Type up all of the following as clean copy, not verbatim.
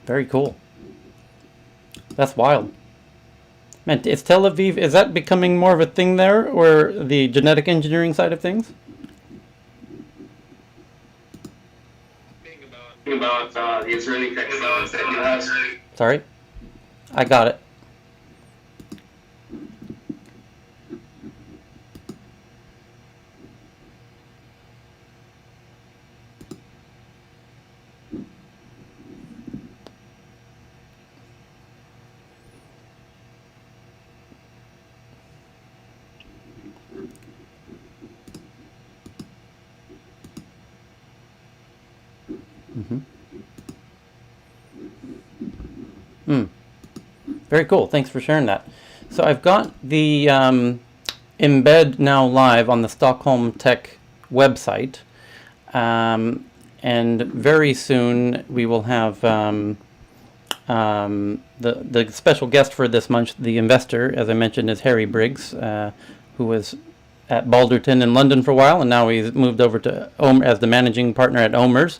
Very cool. That's wild. Man, is Tel Aviv, is that becoming more of a thing there, or the genetic engineering side of things? About the Israeli tech that you have. Sorry? I got it. Very cool. Thanks for sharing that. So I've got the embed now live on the Stockholm Tech website. And very soon we will have the special guest for this month. The investor, as I mentioned, is Harry Briggs, who was at Balderton in London for a while, and now he's moved over to as the managing partner at Omers,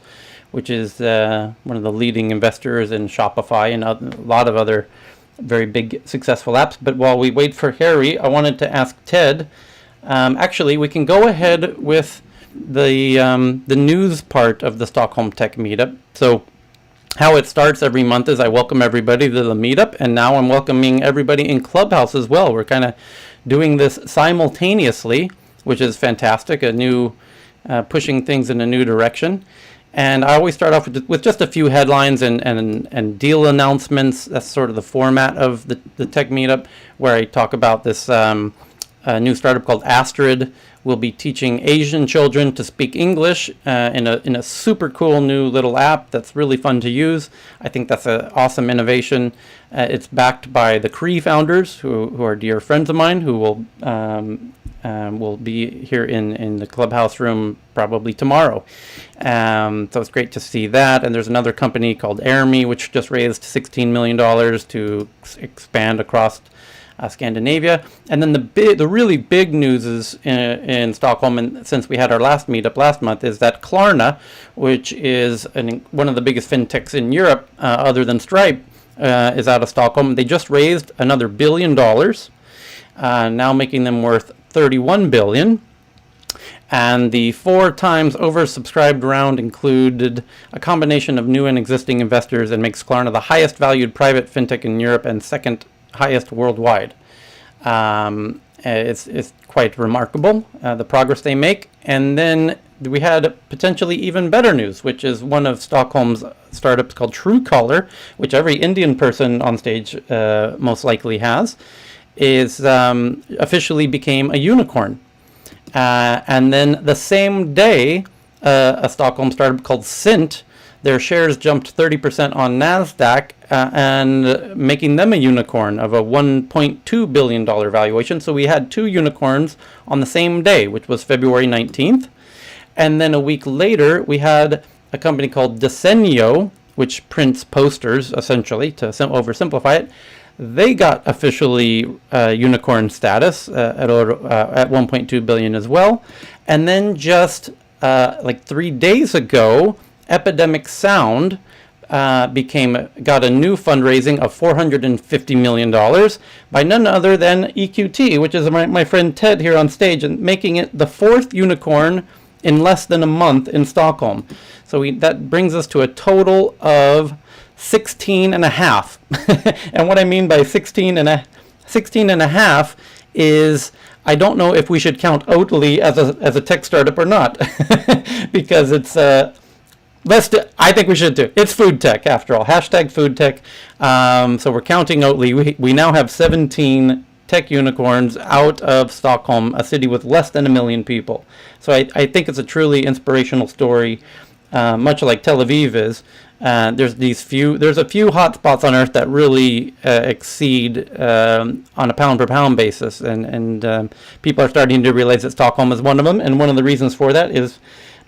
which is one of the leading investors in Shopify and a lot of other very big successful apps. But while we wait for Harry, I wanted to ask Ted. Actually, we can go ahead with the news part of the Stockholm Tech Meetup. So how it starts every month is I welcome everybody to the meetup, and now I'm welcoming everybody in Clubhouse as well. We're kind of doing this simultaneously, which is fantastic, a new pushing things in a new direction. And I always start off with just a few headlines and deal announcements. That's sort of the format of the tech meetup, where I talk about this new startup called Astrid. Will be teaching Asian children to speak English in a super cool new little app that's really fun to use. I think that's an awesome innovation. It's backed by the Cree founders, who are dear friends of mine, who will be here in the Clubhouse room probably tomorrow. So it's great to see that. And there's another company called Airme, which just raised $16 million to expand across Scandinavia. And then the really big news is in Stockholm, and since we had our last meetup last month, is that Klarna, which is one of the biggest fintechs in Europe, other than Stripe, is out of Stockholm. They just raised another $1 billion, now making them worth $31 billion. And the 4 times oversubscribed round included a combination of new and existing investors, and makes Klarna the highest valued private fintech in Europe and second highest worldwide. It's quite remarkable, the progress they make. And then we had potentially even better news, which is one of Stockholm's startups called Truecaller, which every Indian person on stage most likely has, is officially became a unicorn. And then the same day, a Stockholm startup called Cint, their shares jumped 30% on NASDAQ, and making them a unicorn of a $1.2 billion valuation. So we had 2 unicorns on the same day, which was February 19th. And then a week later, we had a company called Desenio, which prints posters, essentially, to oversimplify it. They got officially unicorn status at 1.2 billion as well. And then just like 3 days ago, Epidemic Sound got a new fundraising of $450 million by none other than EQT, which is my friend Ted here on stage, and making it the 4th unicorn in less than a month in Stockholm. So that brings us to a total of 16 and a half. And what I mean by 16 and a half is, I don't know if we should count Oatly as a tech startup or not, because it's I think we should do. It's food tech after all. Hashtag food tech. So we're counting Oatly. We now have 17 tech unicorns out of Stockholm, a city with less than 1 million people. So I think it's a truly inspirational story, much like Tel Aviv is. There's a few hotspots on Earth that really exceed on a pound per pound basis, and people are starting to realize that Stockholm is one of them. And one of the reasons for that is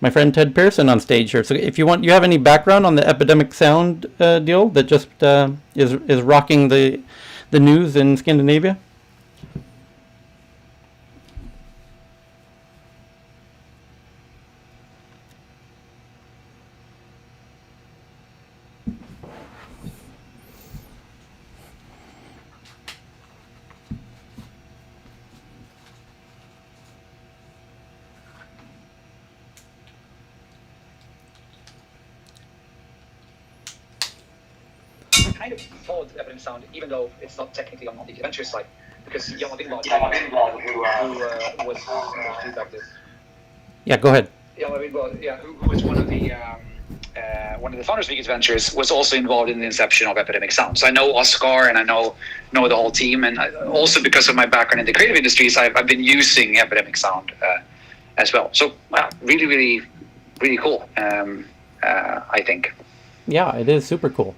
my friend Ted Pearson on stage here. So if you have any background on the Epidemic Sound deal that just is rocking the news in Scandinavia. kind of followed Epidemic Sound, even though it's not technically on the adventure side, because Jan Windblad, who was back this. Yeah, go ahead. Jan Windblad, who was one of the founders of Geek Adventures, was also involved in the inception of Epidemic Sound. So I know Oscar and I know the whole team, and also because of my background in the creative industries, I've been using Epidemic Sound as well. So really, really, really cool. I think. Yeah, it is super cool.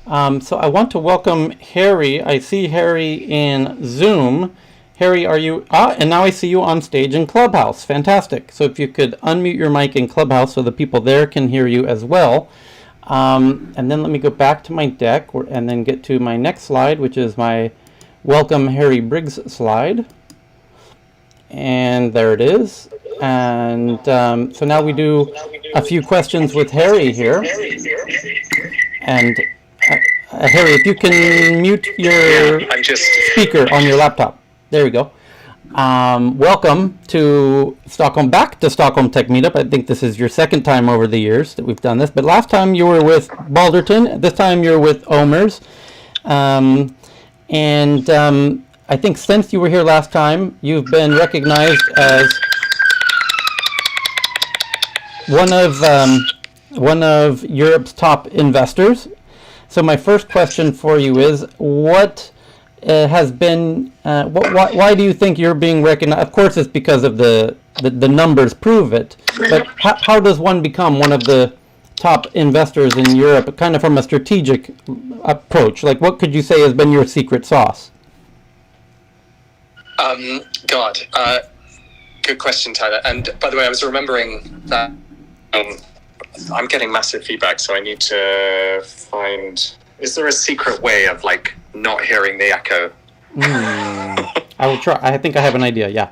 So I want to welcome Harry. I see Harry in Zoom. Harry, are you... and now I see you on stage in Clubhouse. Fantastic. So if you could unmute your mic in Clubhouse so the people there can hear you as well. And then let me go back to my deck and then get to my next slide, which is my Welcome Harry Briggs slide. And there it is. And so now we do a few questions with Harry here. And Harry, if you can mute your speaker on your laptop. There we go. Welcome to Stockholm, back to Stockholm Tech Meetup. I think this is your second time over the years that we've done this. But last time you were with Balderton. This time you're with Omers. I think since you were here last time, you've been recognized as one of Europe's top investors. So my first question for you is, what has been, why do you think you're being recognized? Of course, it's because of the numbers prove it. But how does one become one of the top investors in Europe, kind of from a strategic approach? Like, what could you say has been your secret sauce? Good question, Tyler. And by the way, I was remembering that I'm getting massive feedback, so I need to find... Is there a secret way of, like, not hearing the echo? I will try. I think I have an idea, yeah.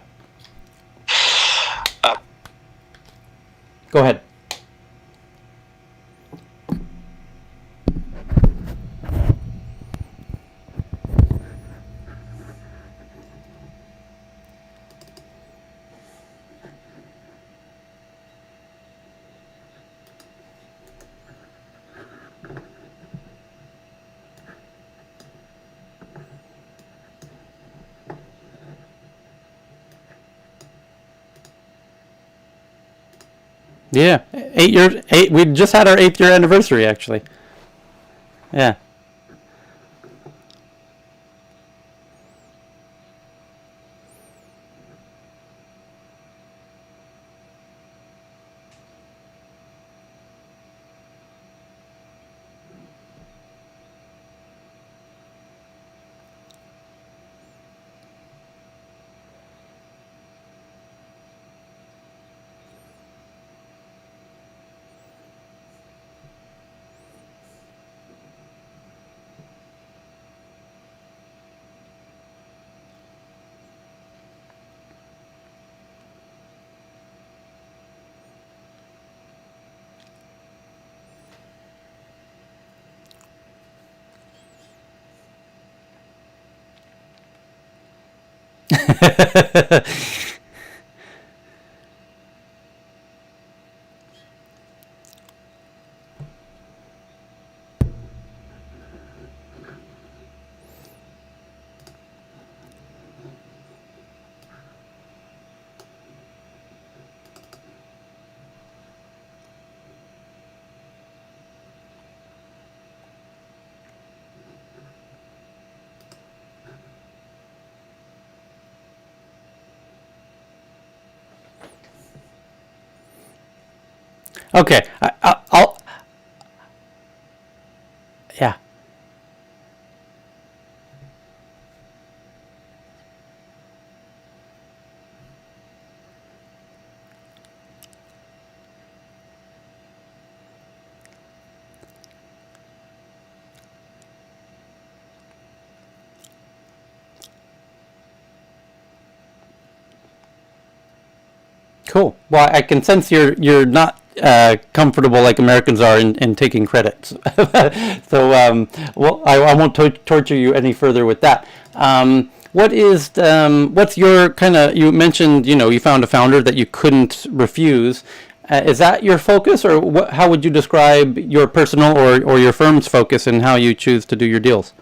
Go ahead. Yeah, 8 years. We just had our 8th year anniversary, actually. Yeah. Okay, I'll yeah. Cool. Well, I can sense you're not comfortable like Americans are in taking credits. So, well, I won't torture you any further with that. What's your kind of, you mentioned, you found a founder that you couldn't refuse. Is that your focus, or how would you describe your personal or your firm's focus in how you choose to do your deals?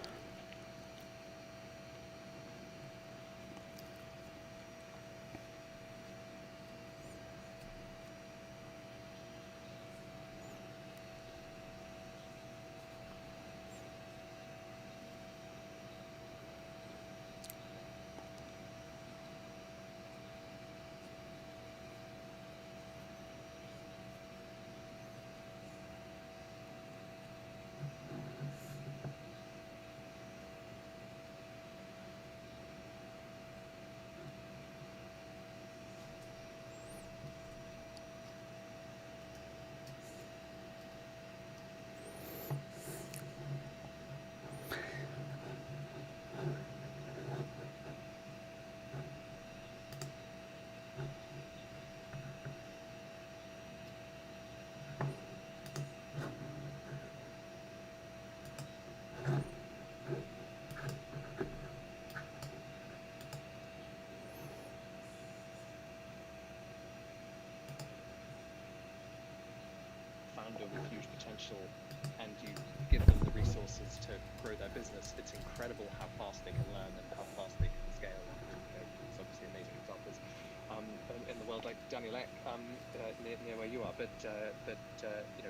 Founder with huge potential, and you give them the resources to grow their business, it's incredible how fast they can learn and how fast they can scale. It's obviously amazing examples in the world, like Daniel Ek, near where you are. But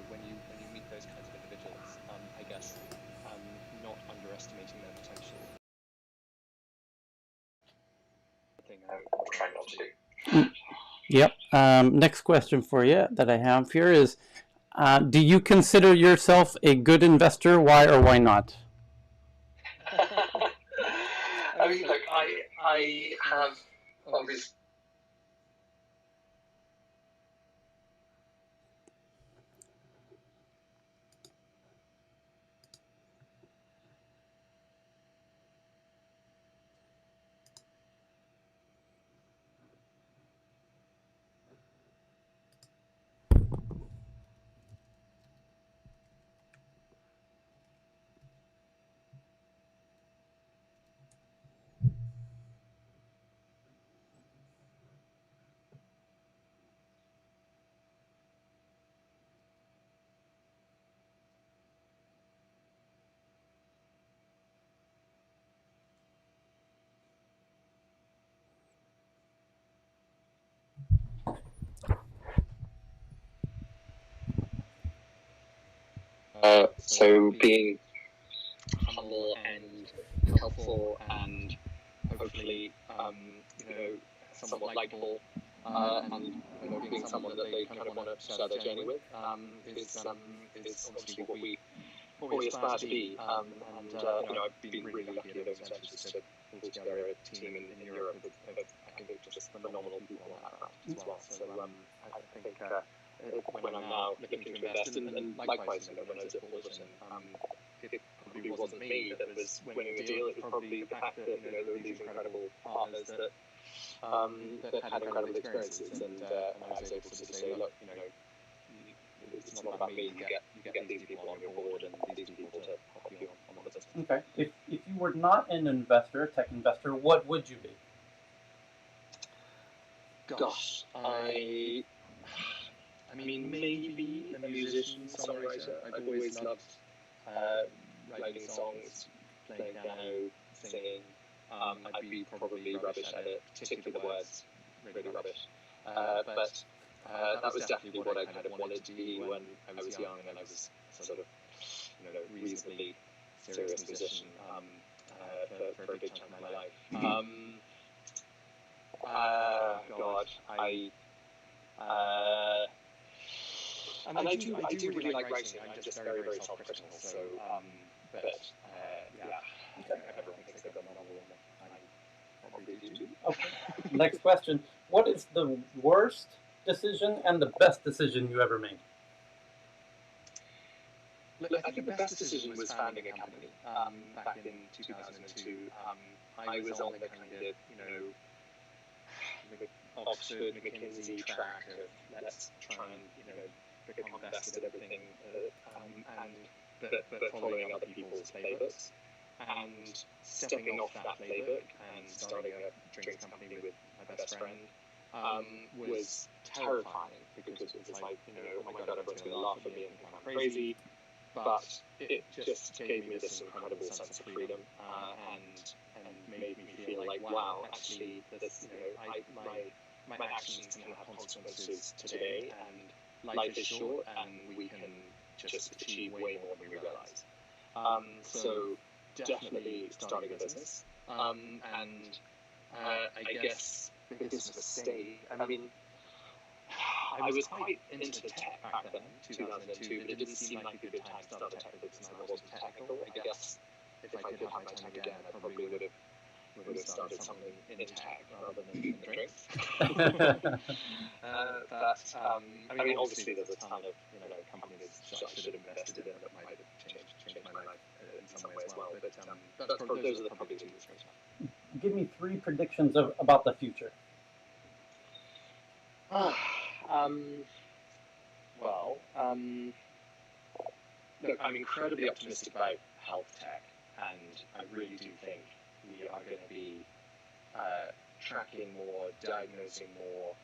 when you meet those kinds of individuals, I guess not underestimating their potential. I'll try not to. Yep. Next question for you that I have here is, do you consider yourself a good investor? Why or why not? I mean, look, I have obviously. So being humble and helpful and hopefully somewhat likable and being someone that they kind of want to share their journey with is obviously what we aspire to be. I've been really lucky at Omers Ventures to pull together a team in Europe of I think just phenomenal people on that front as well. So I think when I'm now looking to invest, and likewise, when I was at Balderton, it probably wasn't me that was winning the deal. It was probably the fact that there were these incredible partners that had incredible experiences, and I was able to say, look, it's not about me. You get these people on your board and these people to help you on the business. Okay. If you were not an investor, a tech investor, what would you be? Gosh, I mean, maybe a musician, songwriter. I've always loved writing songs, playing piano, singing. I'd be probably rubbish at it, particularly the words, really rubbish. But that was definitely what I kind of wanted to be when I was young and I was sort of, reasonably serious musician for a big chunk of my life. God, and I do really like writing. I'm just very, very self-critical. So, everyone thinks they've got a novel, and I probably do. Okay. Next question. What is the worst decision and the best decision you ever made? Look, I think the best decision was founding a company back in 2002. I was on the kind of, Oxford, McKinsey track of let's try and, become best at everything, but following other people's playbooks. And stepping off that playbook and starting a drinks company with my best friend was terrifying, because it was like, oh my God, everyone's going to laugh at me and think I'm crazy. But it just gave me this incredible sense of freedom, and made me feel like, wow, actually, this, my actions can have consequences today, and life is short, and we can just achieve way more than we realize. So definitely starting a business, and I guess biggest mistake. I mean, I was quite into tech back then, 2002, but it didn't seem like a good time to start a tech business, and I wasn't technical. I guess if I could have my time again, I probably would have started something in tech rather than in drinks. But I mean, obviously, there's a ton of companies that I should have invested in that might have changed my life in some way as well. But those are probably two right now. Give me 3 predictions about the future. Look, I'm incredibly optimistic about health tech, and I really do think we are going to be tracking more, diagnosing more,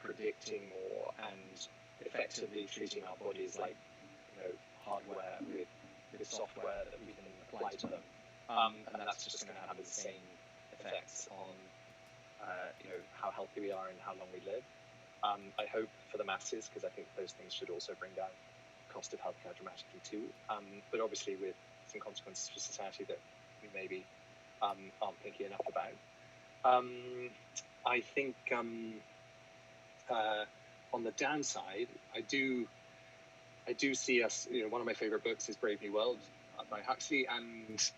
predicting more, and effectively treating our bodies like hardware with software that we can apply to them, and that's just going to have the same effects on how healthy we are and how long we live. I hope for the masses, because I think those things should also bring down the cost of healthcare dramatically too, but obviously with some consequences for society that we maybe aren't thinking enough about. I think on the downside, I do see us. One of my favorite books is Brave New World by Huxley, and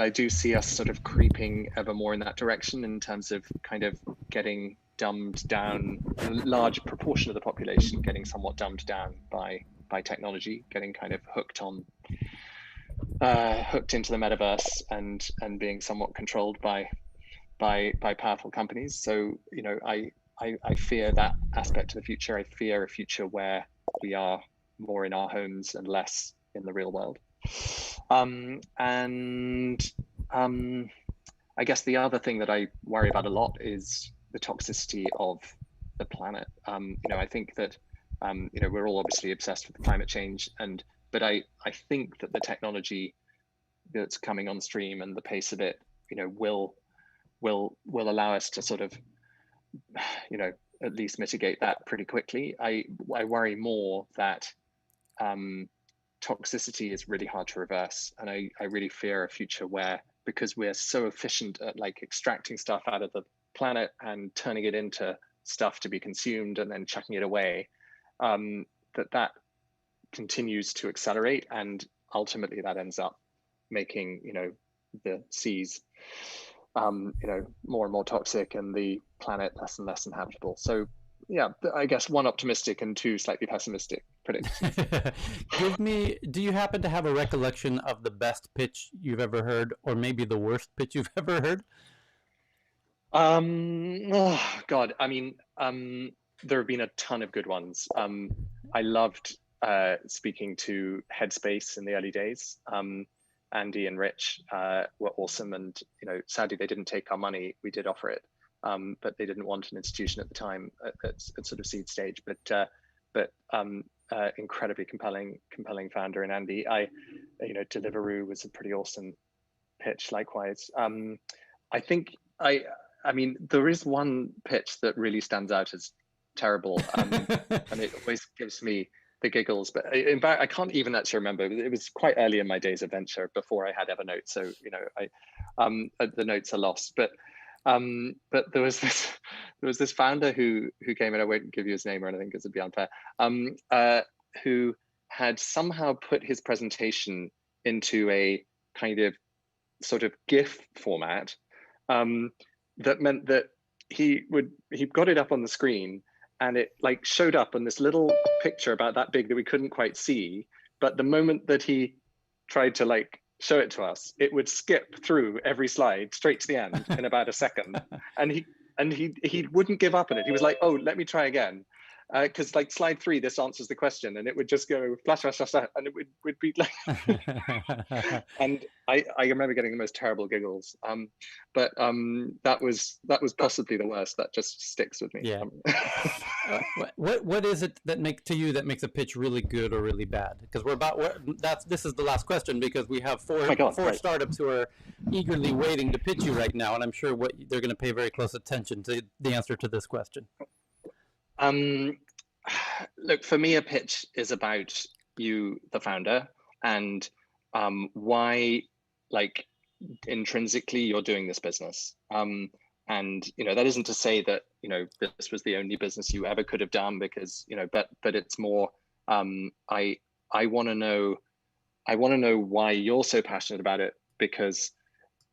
I do see us sort of creeping ever more in that direction in terms of kind of getting dumbed down, a large proportion of the population getting somewhat dumbed down by technology, getting kind of hooked into the metaverse and being somewhat controlled by powerful companies. So I fear that aspect of the future. I fear a future where we are more in our homes and less in the real world. I guess the other thing that I worry about a lot is the toxicity of the planet. I think that we're all obviously obsessed with climate change, but I think that the technology that's coming on stream and the pace of it, will allow us to sort of, at least mitigate that pretty quickly. I worry more that toxicity is really hard to reverse, and I really fear a future where, because we're so efficient at like extracting stuff out of the planet and turning it into stuff to be consumed and then chucking it away, that continues to accelerate, and ultimately that ends up making the seas more and more toxic and the planet less and less inhabitable. So yeah, I guess 1 optimistic and 2 slightly pessimistic predictions. Do you happen to have a recollection of the best pitch you've ever heard, or maybe the worst pitch you've ever heard? Oh God, I mean, there have been a ton of good ones. I loved speaking to Headspace in the early days. Andy and Rich were awesome, and sadly they didn't take our money. We did offer it, but they didn't want an institution at the time at sort of seed stage. But incredibly compelling founder in Andy. Deliveroo was a pretty awesome pitch. Likewise, I think I mean, there is one pitch that really stands out as terrible, and it always gives me the giggles. But in fact, I can't even actually remember. It was quite early in my days of venture, before I had Evernote. So the notes are lost. But there was this founder who came in. I won't give you his name or anything because it'd be unfair. Who had somehow put his presentation into a kind of sort of GIF format. That meant that he got it up on the screen, and it like showed up on this little picture about that big that we couldn't quite see. But the moment that he tried to like show it to us, it would skip through every slide straight to the end in about a second. And he wouldn't give up on it. He was like, "Oh, let me try again." because like slide 3, this answers the question, and it would just go flash, flash, flash, flash, and it would be like, and I remember getting the most terrible giggles. But that was possibly the worst. That just sticks with me. Yeah. What is it that makes a pitch really good or really bad? Because this is the last question, because we have four startups who are eagerly waiting to pitch you right now, and I'm sure they're going to pay very close attention to the answer to this question. Look, for me, a pitch is about you, the founder, and why, like, intrinsically you're doing this business. And that isn't to say that this was the only business you ever could have done, because but it's more I want to know why you're so passionate about it, because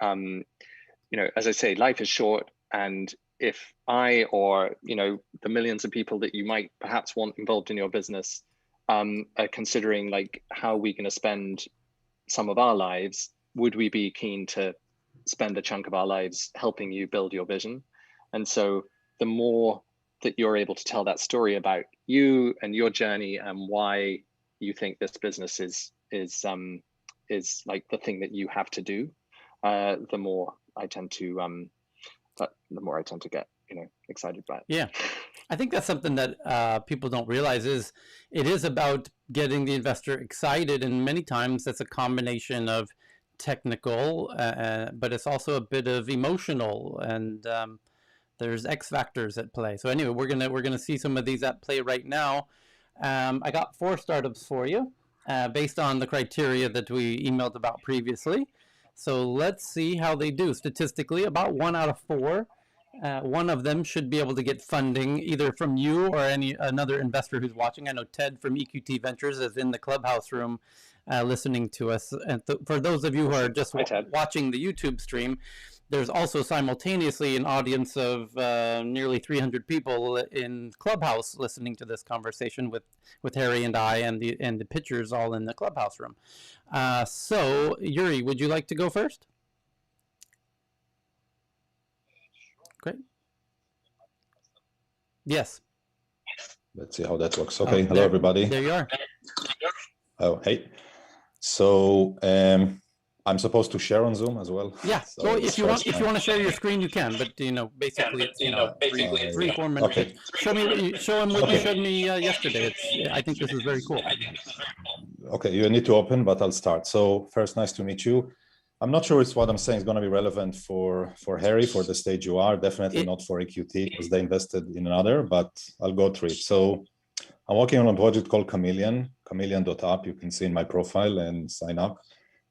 as I say, life is short, and if I or the millions of people that you might perhaps want involved in your business are considering, like, how are we going to spend some of our lives, would we be keen to spend a chunk of our lives helping you build your vision? And so the more that you're able to tell that story about you and your journey and why you think this business is like the thing that you have to do, the more I tend to get excited by it. Yeah, I think that's something that people don't realize is it is about getting the investor excited, and many times that's a combination of technical, but it's also a bit of emotional, and there's X factors at play. So anyway, we're gonna see some of these at play right now. I got 4 startups for you based on the criteria that we emailed about previously. So let's see how they do. Statistically, about 1 out of 4. One of them should be able to get funding either from you or another investor who's watching. I know Ted from EQT Ventures is in the clubhouse room listening to us. And for those of you who are just watching the YouTube stream, there's also simultaneously an audience of nearly 300 people in Clubhouse listening to this conversation with Harry and I and the pitchers all in the Clubhouse room. So, Yuri, would you like to go first? Great. Yes. Let's see how that works. Okay. Hello, everybody. There you are. Oh, hey. So I'm supposed to share on Zoom as well. Yeah. So if you want to share your screen, you can. But basically, it's 3-4 minutes. Okay. Show him what you showed me yesterday. I think this is very cool. Okay, you need to open, but I'll start. So first, nice to meet you. I'm not sure it's what I'm saying is going to be relevant for Harry, for the stage you are. Definitely not for EQT, because they invested in another, but I'll go through it. So I'm working on a project called chameleon.app. You can see in my profile and sign up.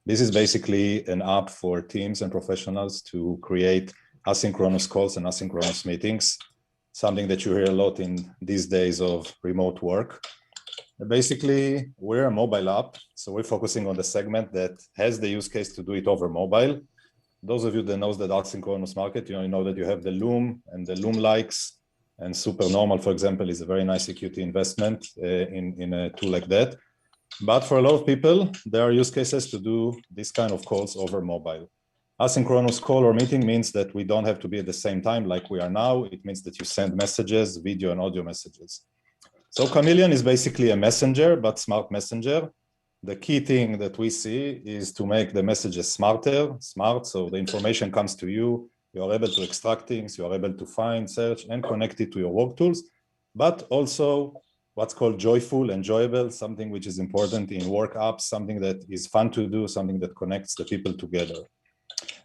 This is basically an app for teams and professionals to create asynchronous calls and asynchronous meetings, something that you hear a lot in these days of remote work. Basically, we're a mobile app, so we're focusing on the segment that has the use case to do it over mobile. Those of you that knows the asynchronous market, you know that you have the Loom and the Loom likes, and Supernormal, for example, is a very nice EQT investment in a tool like that. But for a lot of people, there are use cases to do this kind of calls over mobile. Asynchronous call or meeting means that we don't have to be at the same time like we are now. It means that you send messages, video and audio messages. So Chameleon is basically a messenger, but smart messenger. The key thing that we see is to make the messages smart, so the information comes to you, you are able to extract things, you are able to find, search, and connect it to your work tools, but also what's called joyful, enjoyable, something which is important in work apps, something that is fun to do, something that connects the people together.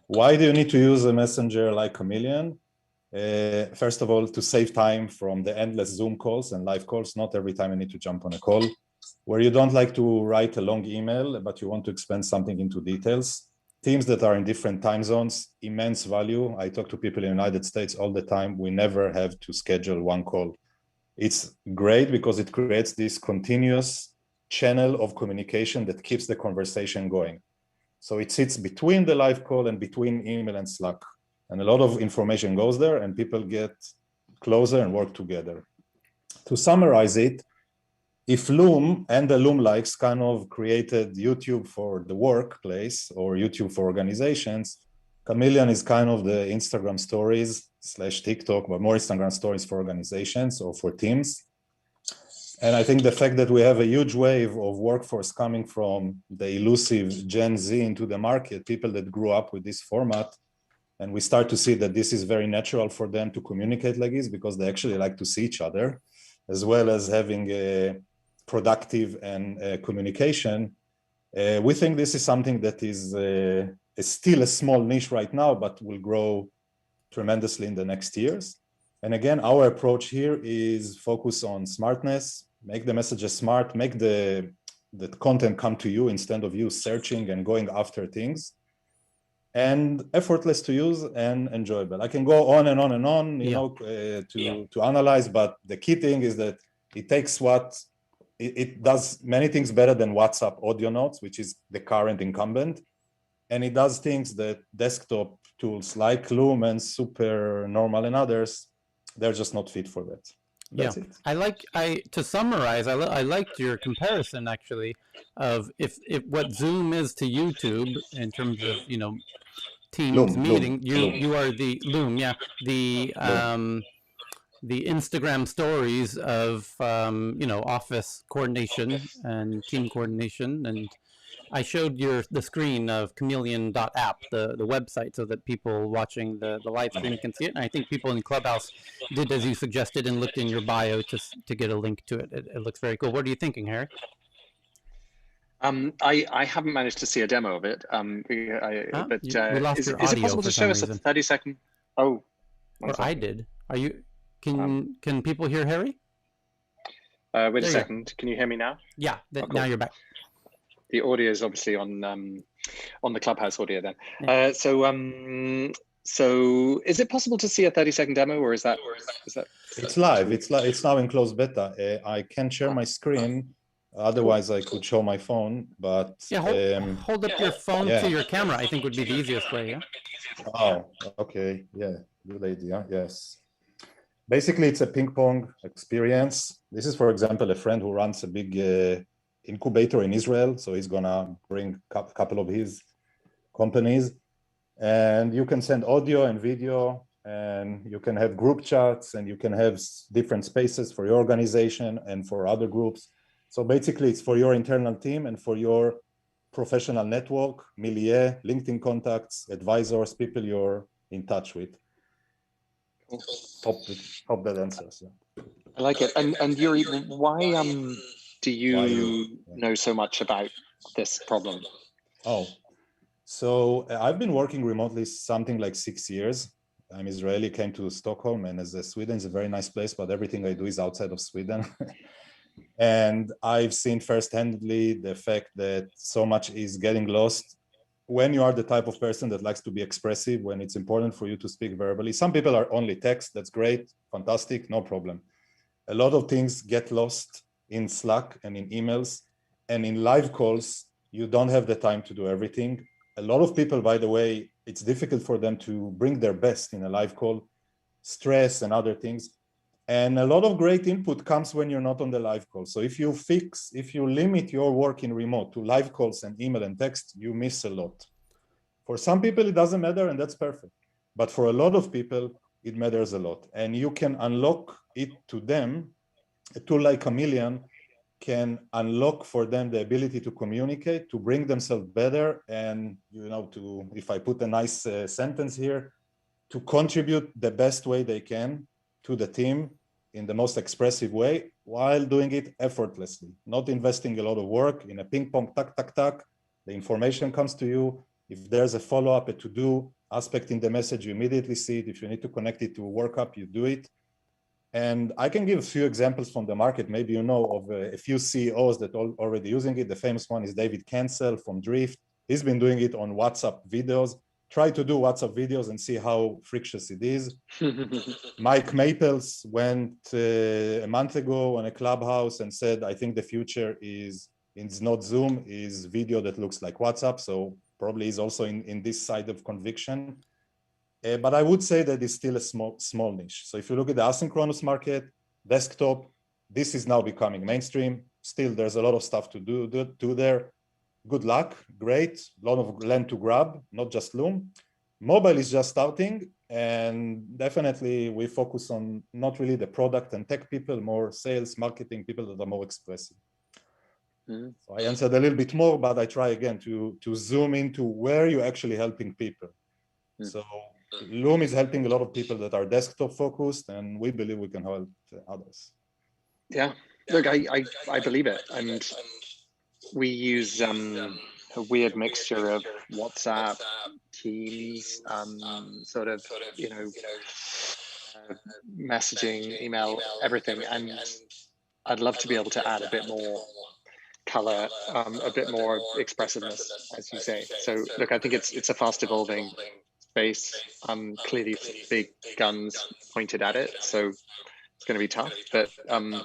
Why do you need to use a messenger like Chameleon? First of all, to save time from the endless Zoom calls and live calls. Not every time you need to jump on a call. Where you don't like to write a long email, but you want to expand something into details. Teams that are in different time zones, immense value. I talk to people in the United States all the time. We never have to schedule one call. It's great because it creates this continuous channel of communication that keeps the conversation going. So it sits between the live call and between email and Slack. And a lot of information goes there and people get closer and work together. To summarize it, if Loom and the Loom likes kind of created YouTube for the workplace or YouTube for organizations, Chameleon is kind of the Instagram stories / TikTok, but more Instagram stories for organizations or for teams. And I think the fact that we have a huge wave of workforce coming from the elusive Gen Z into the market, people that grew up with this format, and we start to see that this is very natural for them to communicate like this because they actually like to see each other, as well as having a productive and communication. We think this is something that is still a small niche right now, but will grow tremendously in the next years. And again, our approach here is focus on smartness, make the messages smart, make the content come to you instead of you searching and going after things, and effortless to use and enjoyable. I can go on and on and on, you know, to analyze, but the key thing is that it takes it does many things better than WhatsApp audio notes, which is the current incumbent. And it does things that desktop tools like Loom and Super Normal and others, they're just not fit for that. That's it. To summarize, I liked your comparison actually of if what Zoom is to YouTube in terms of, you know, Teams meeting, you are the Loom, the Instagram stories of you know, office coordination and team coordination. And I showed the screen of chameleon.app, the website, so that people watching the live stream can see it. And I think people in Clubhouse did as you suggested and looked in your bio to get a link to it. It looks very cool. What are you thinking, Harry? I haven't managed to see a demo of it. But is it possible to show us a 30-second? Oh, or I did. Are you? Can people hear Harry? Wait a second. Can you hear me now? Yeah. Cool. Now you're back. The audio is obviously on the Clubhouse audio then. Yeah. So is it possible to see a 30-second demo, or is that? It's live. It's now in closed beta. I can share my screen. Otherwise, I could show my phone, but hold up your phone to your camera. I think would be the easiest way. Yeah. Oh, okay. Yeah, good idea. Yes. Basically, it's a ping pong experience. This is, for example, a friend who runs a big incubator in Israel. So he's gonna bring a couple of his companies, and you can send audio and video, and you can have group chats, and you can have different spaces for your organization and for other groups. So basically, it's for your internal team and for your professional network, milieu, LinkedIn contacts, advisors, people you're in touch with. Hope that answers. Yeah. I like it. And Yuri, why do you know so much about this problem? Oh, so I've been working remotely something like 6 years. I'm Israeli, came to Stockholm, and as Sweden is a very nice place, but everything I do is outside of Sweden. And I've seen first-handedly the fact that so much is getting lost when you are the type of person that likes to be expressive, when it's important for you to speak verbally. Some people are only text. That's great, fantastic, no problem. A lot of things get lost in Slack and in emails, and in live calls, you don't have the time to do everything. A lot of people, by the way, it's difficult for them to bring their best in a live call, stress and other things. And a lot of great input comes when you're not on the live call. So if you limit your work in remote to live calls and email and text, you miss a lot. For some people, it doesn't matter, and that's perfect. But for a lot of people, it matters a lot. And you can unlock it to them. A tool like Chameleon can unlock for them the ability to communicate, to bring themselves better, and, you know, to, if I put a nice sentence here, to contribute the best way they can to the team in the most expressive way, while doing it effortlessly, not investing a lot of work in a ping pong, tuck, tuck, tuck. The information comes to you. If there's a follow-up, a to-do aspect in the message, you immediately see it. If you need to connect it to a workup, you do it. And I can give a few examples from the market. Maybe you know of a few CEOs that are already using it. The famous one is David Cancel from Drift. He's been doing it on WhatsApp videos. Try to do WhatsApp videos and see how frictious it is. Mike Maples went a month ago on a Clubhouse and said, I think the future is not Zoom, is video that looks like WhatsApp. So probably is also in this side of conviction. But I would say that it's still a small niche. So if you look at the asynchronous market, desktop, this is now becoming mainstream. Still, there's a lot of stuff to do there. Good luck, great, a lot of land to grab, not just Loom. Mobile is just starting, and definitely we focus on not really the product and tech people, more sales, marketing people that are more expressive. Mhm. So I answered a little bit more, but I try again to zoom into where you're actually helping people. So Loom is helping a lot of people that are desktop focused, and we believe we can help others. Yeah, look, I believe it, and we use a weird mixture of WhatsApp, Teams, sort of, you know, messaging, email, everything, and I'd love to be able to add a bit more color, a bit more expressiveness, as you say. So look, I think it's a fast evolving space. Clearly some big guns pointed at it, so it's going to be tough. But I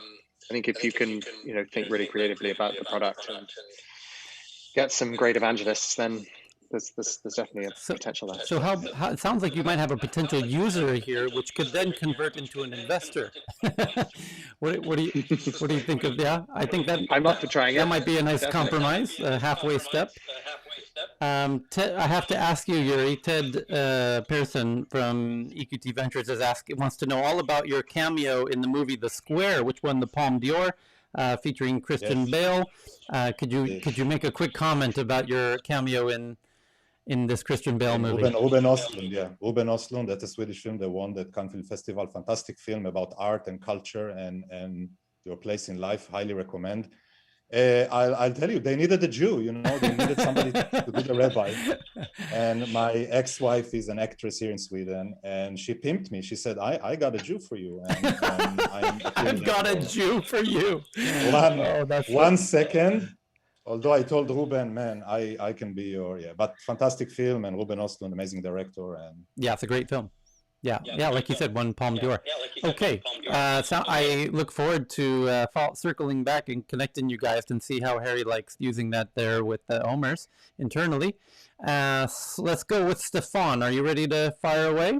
think if you can, you know, think really creatively about the product and get some great evangelists, then there's definitely a potential there. So how it sounds like you might have a potential user here, which could then convert into an investor. what do you think of? Yeah, I think that I'm up for trying it. That might be a nice Definitely. compromise, a halfway step. I have to ask you, Yuri. Ted Pearson from EQT Ventures wants to know all about your cameo in the movie The Square, which won the Palme d'Or, featuring Christian Bale. Could you make a quick comment about your cameo in this Christian Bale movie? Ruben Östlund, yeah. Ruben Östlund, that's a Swedish film that won the Cannes Film Festival. Fantastic film about art and culture and your place in life. Highly recommend. I'll tell you, they needed a Jew, you know, they needed somebody to be the rabbi. And my ex-wife is an actress here in Sweden, and she pimped me. She said, I got a Jew for you. And I've got a Jew for you. One second. Although I told Ruben, man, I can be but fantastic film, and Ruben Östlund, amazing director. And yeah, it's a great film. Yeah, like you said, won Palme d'Or. Okay, so I look forward to circling back and connecting you guys and see how Harry likes using that there with the Omers internally. So let's go with Stefan. Are you ready to fire away?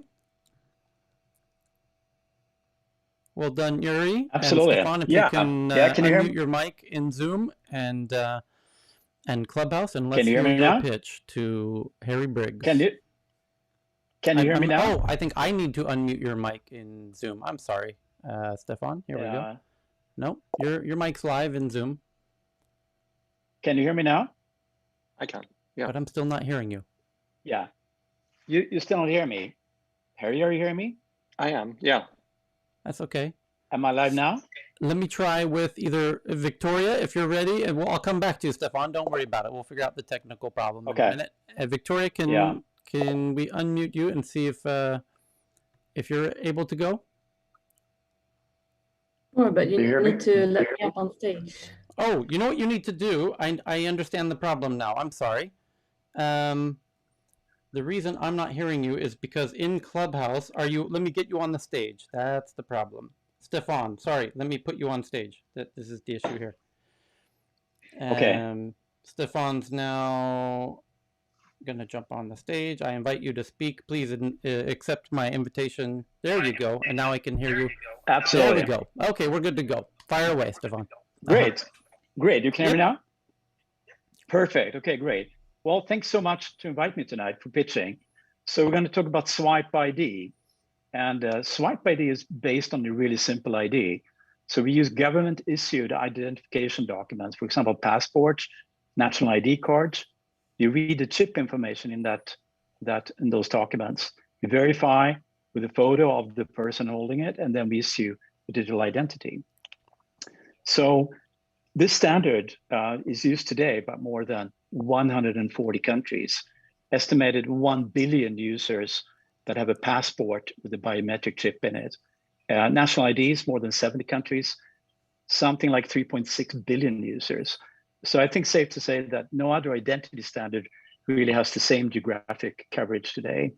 Well done, Yuri. Absolutely. And Stefan, if you can unmute your mic in Zoom and Clubhouse, and let's hear your pitch to Harry Briggs. Can you hear me now? Oh, I think I need to unmute your mic in Zoom. I'm sorry, Stefan. Here we go. No, your mic's live in Zoom. Can you hear me now? I can. Yeah. But I'm still not hearing you. Yeah. You still don't hear me? Harry, are you hearing me? I am. Yeah. That's okay. Am I live now? Let me try with either Victoria, if you're ready, and I'll come back to you, Stefan. Don't worry about it. We'll figure out the technical problem in a minute. Victoria, can we unmute you and see if you're able to go? Sure, but you need to let me up on stage. Oh, you know what you need to do? I understand the problem now. I'm sorry. The reason I'm not hearing you is because in Clubhouse, let me get you on the stage. That's the problem. Stefan, sorry, let me put you on stage. This is the issue here. Okay. Stefan's now going to jump on the stage. I invite you to speak. Please accept my invitation. There you go. And now I can hear you. Absolutely. There we go. Okay, we're good to go. Fire away, Stefan. Great. Great. You can hear me now? Perfect. Okay, great. Well, thanks so much to invite me tonight for pitching. So we're going to talk about Swipe ID. And Swipe ID is based on a really simple ID. So we use government-issued identification documents, for example, passports, national ID cards. You read the chip information in in those documents. You verify with a photo of the person holding it, and then we issue a digital identity. So this standard is used today by more than 140 countries, estimated 1 billion users that have a passport with a biometric chip in it. National IDs, more than 70 countries, something like 3.6 billion users. So I think safe to say that no other identity standard really has the same geographic coverage today.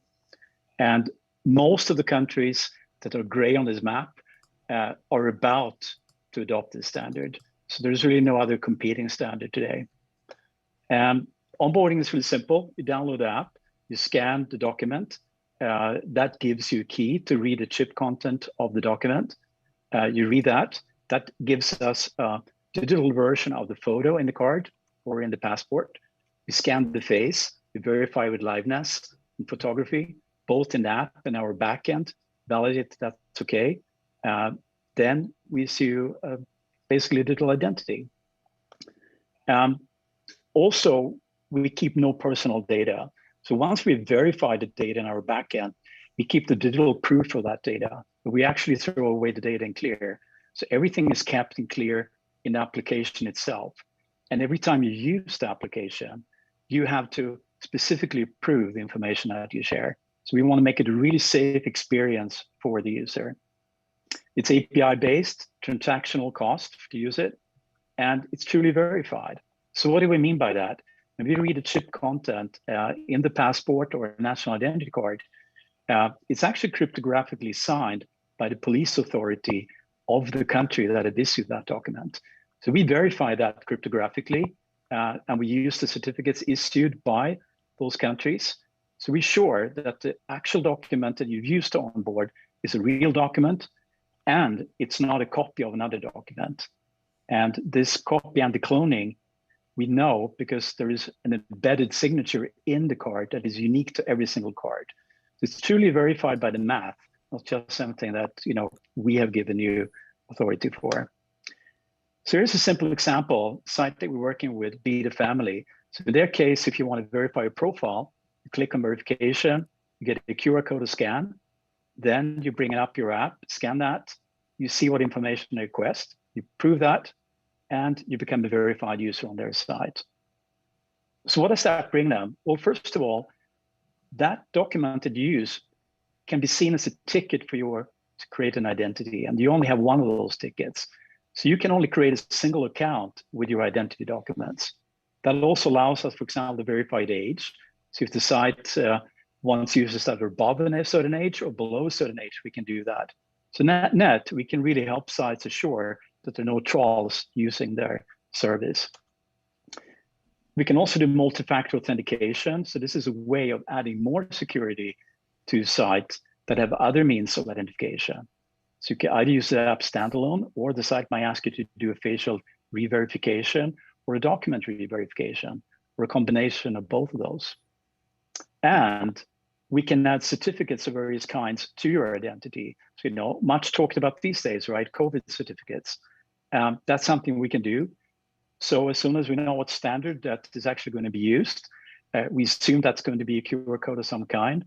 And most of the countries that are gray on this map are about to adopt this standard. So there's really no other competing standard today. And onboarding is really simple. You download the app, you scan the document. That gives you a key to read the chip content of the document. You read that. That gives us a digital version of the photo in the card or in the passport. We scan the face, we verify with liveness, and photography, both in the app and our backend, validate that's okay. Then we issue basically a digital identity. Also, we keep no personal data. So once we verify the data in our backend, we keep the digital proof of that data. We actually throw away the data in clear. So everything is kept in clear in the application itself. And every time you use the application, you have to specifically prove the information that you share. So we want to make it a really safe experience for the user. It's API-based, transactional cost to use it, and it's truly verified. So what do we mean by that? When we read the chip content in the passport or national identity card, it's actually cryptographically signed by the police authority of the country that had issued that document. So we verify that cryptographically, and we use the certificates issued by those countries. So we're sure that the actual document that you've used to onboard is a real document, and it's not a copy of another document. And this copy and the cloning, we know because there is an embedded signature in the card that is unique to every single card. So it's truly verified by the math, not just something that we have given you authority for. So here's a simple example site that we're working with, Be the Family. So in their case, if you want to verify your profile, you click on verification, you get a QR code to scan, then you bring up your app, scan that, you see what information they request, you prove that, and you become a verified user on their site. So what does that bring them? Well, first of all, that documented use can be seen as a ticket for to create an identity, and you only have one of those tickets. So you can only create a single account with your identity documents. That also allows us, for example, to verify the age. So if the site wants users that are above a certain age or below a certain age, we can do that. So net, we can really help sites assure that there are no trolls using their service. We can also do multi-factor authentication. So this is a way of adding more security to sites that have other means of identification. So you can either use the app standalone, or the site might ask you to do a facial re-verification or a document re-verification, or a combination of both of those. And we can add certificates of various kinds to your identity. So, much talked about these days, right? COVID certificates. That's something we can do. So as soon as we know what standard that is actually going to be used, we assume that's going to be a QR code of some kind.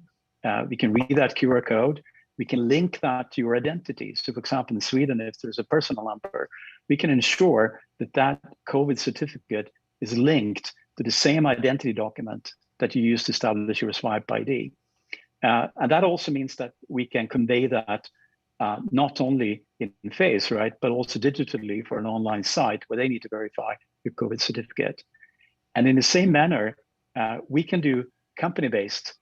We can read that QR code. We can link that to your identity. So for example, in Sweden, if there's a personal number, we can ensure that that COVID certificate is linked to the same identity document that you use to establish your swipe ID. And that also means that we can convey that not only in face, right, but also digitally for an online site where they need to verify your COVID certificate. And in the same manner, we can do company-based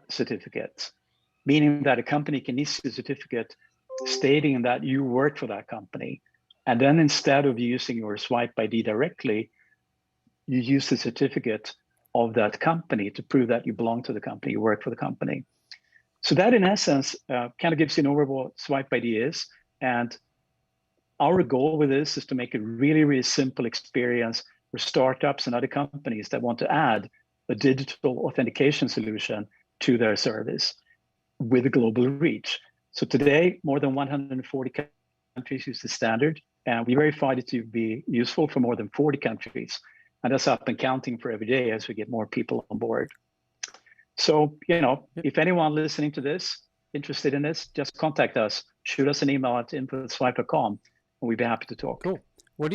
certificates, meaning that a company can issue a certificate stating that you work for that company. And then instead of using your swipe ID directly, you use the certificate of that company to prove that you belong to the company, you work for the company. So that in essence kind of gives you an overview what swipe ID is. And our goal with this is to make a really, really simple experience for startups and other companies that want to add a digital authentication solution to their service with a global reach. So today, more than 140 countries use the standard, and we verified it to be useful for more than 40 countries. And that's up and counting for every day as we get more people on board. So, if anyone listening to this, interested in this, just contact us, shoot us an email at info@swipe.com, and we'd be happy to talk. Cool.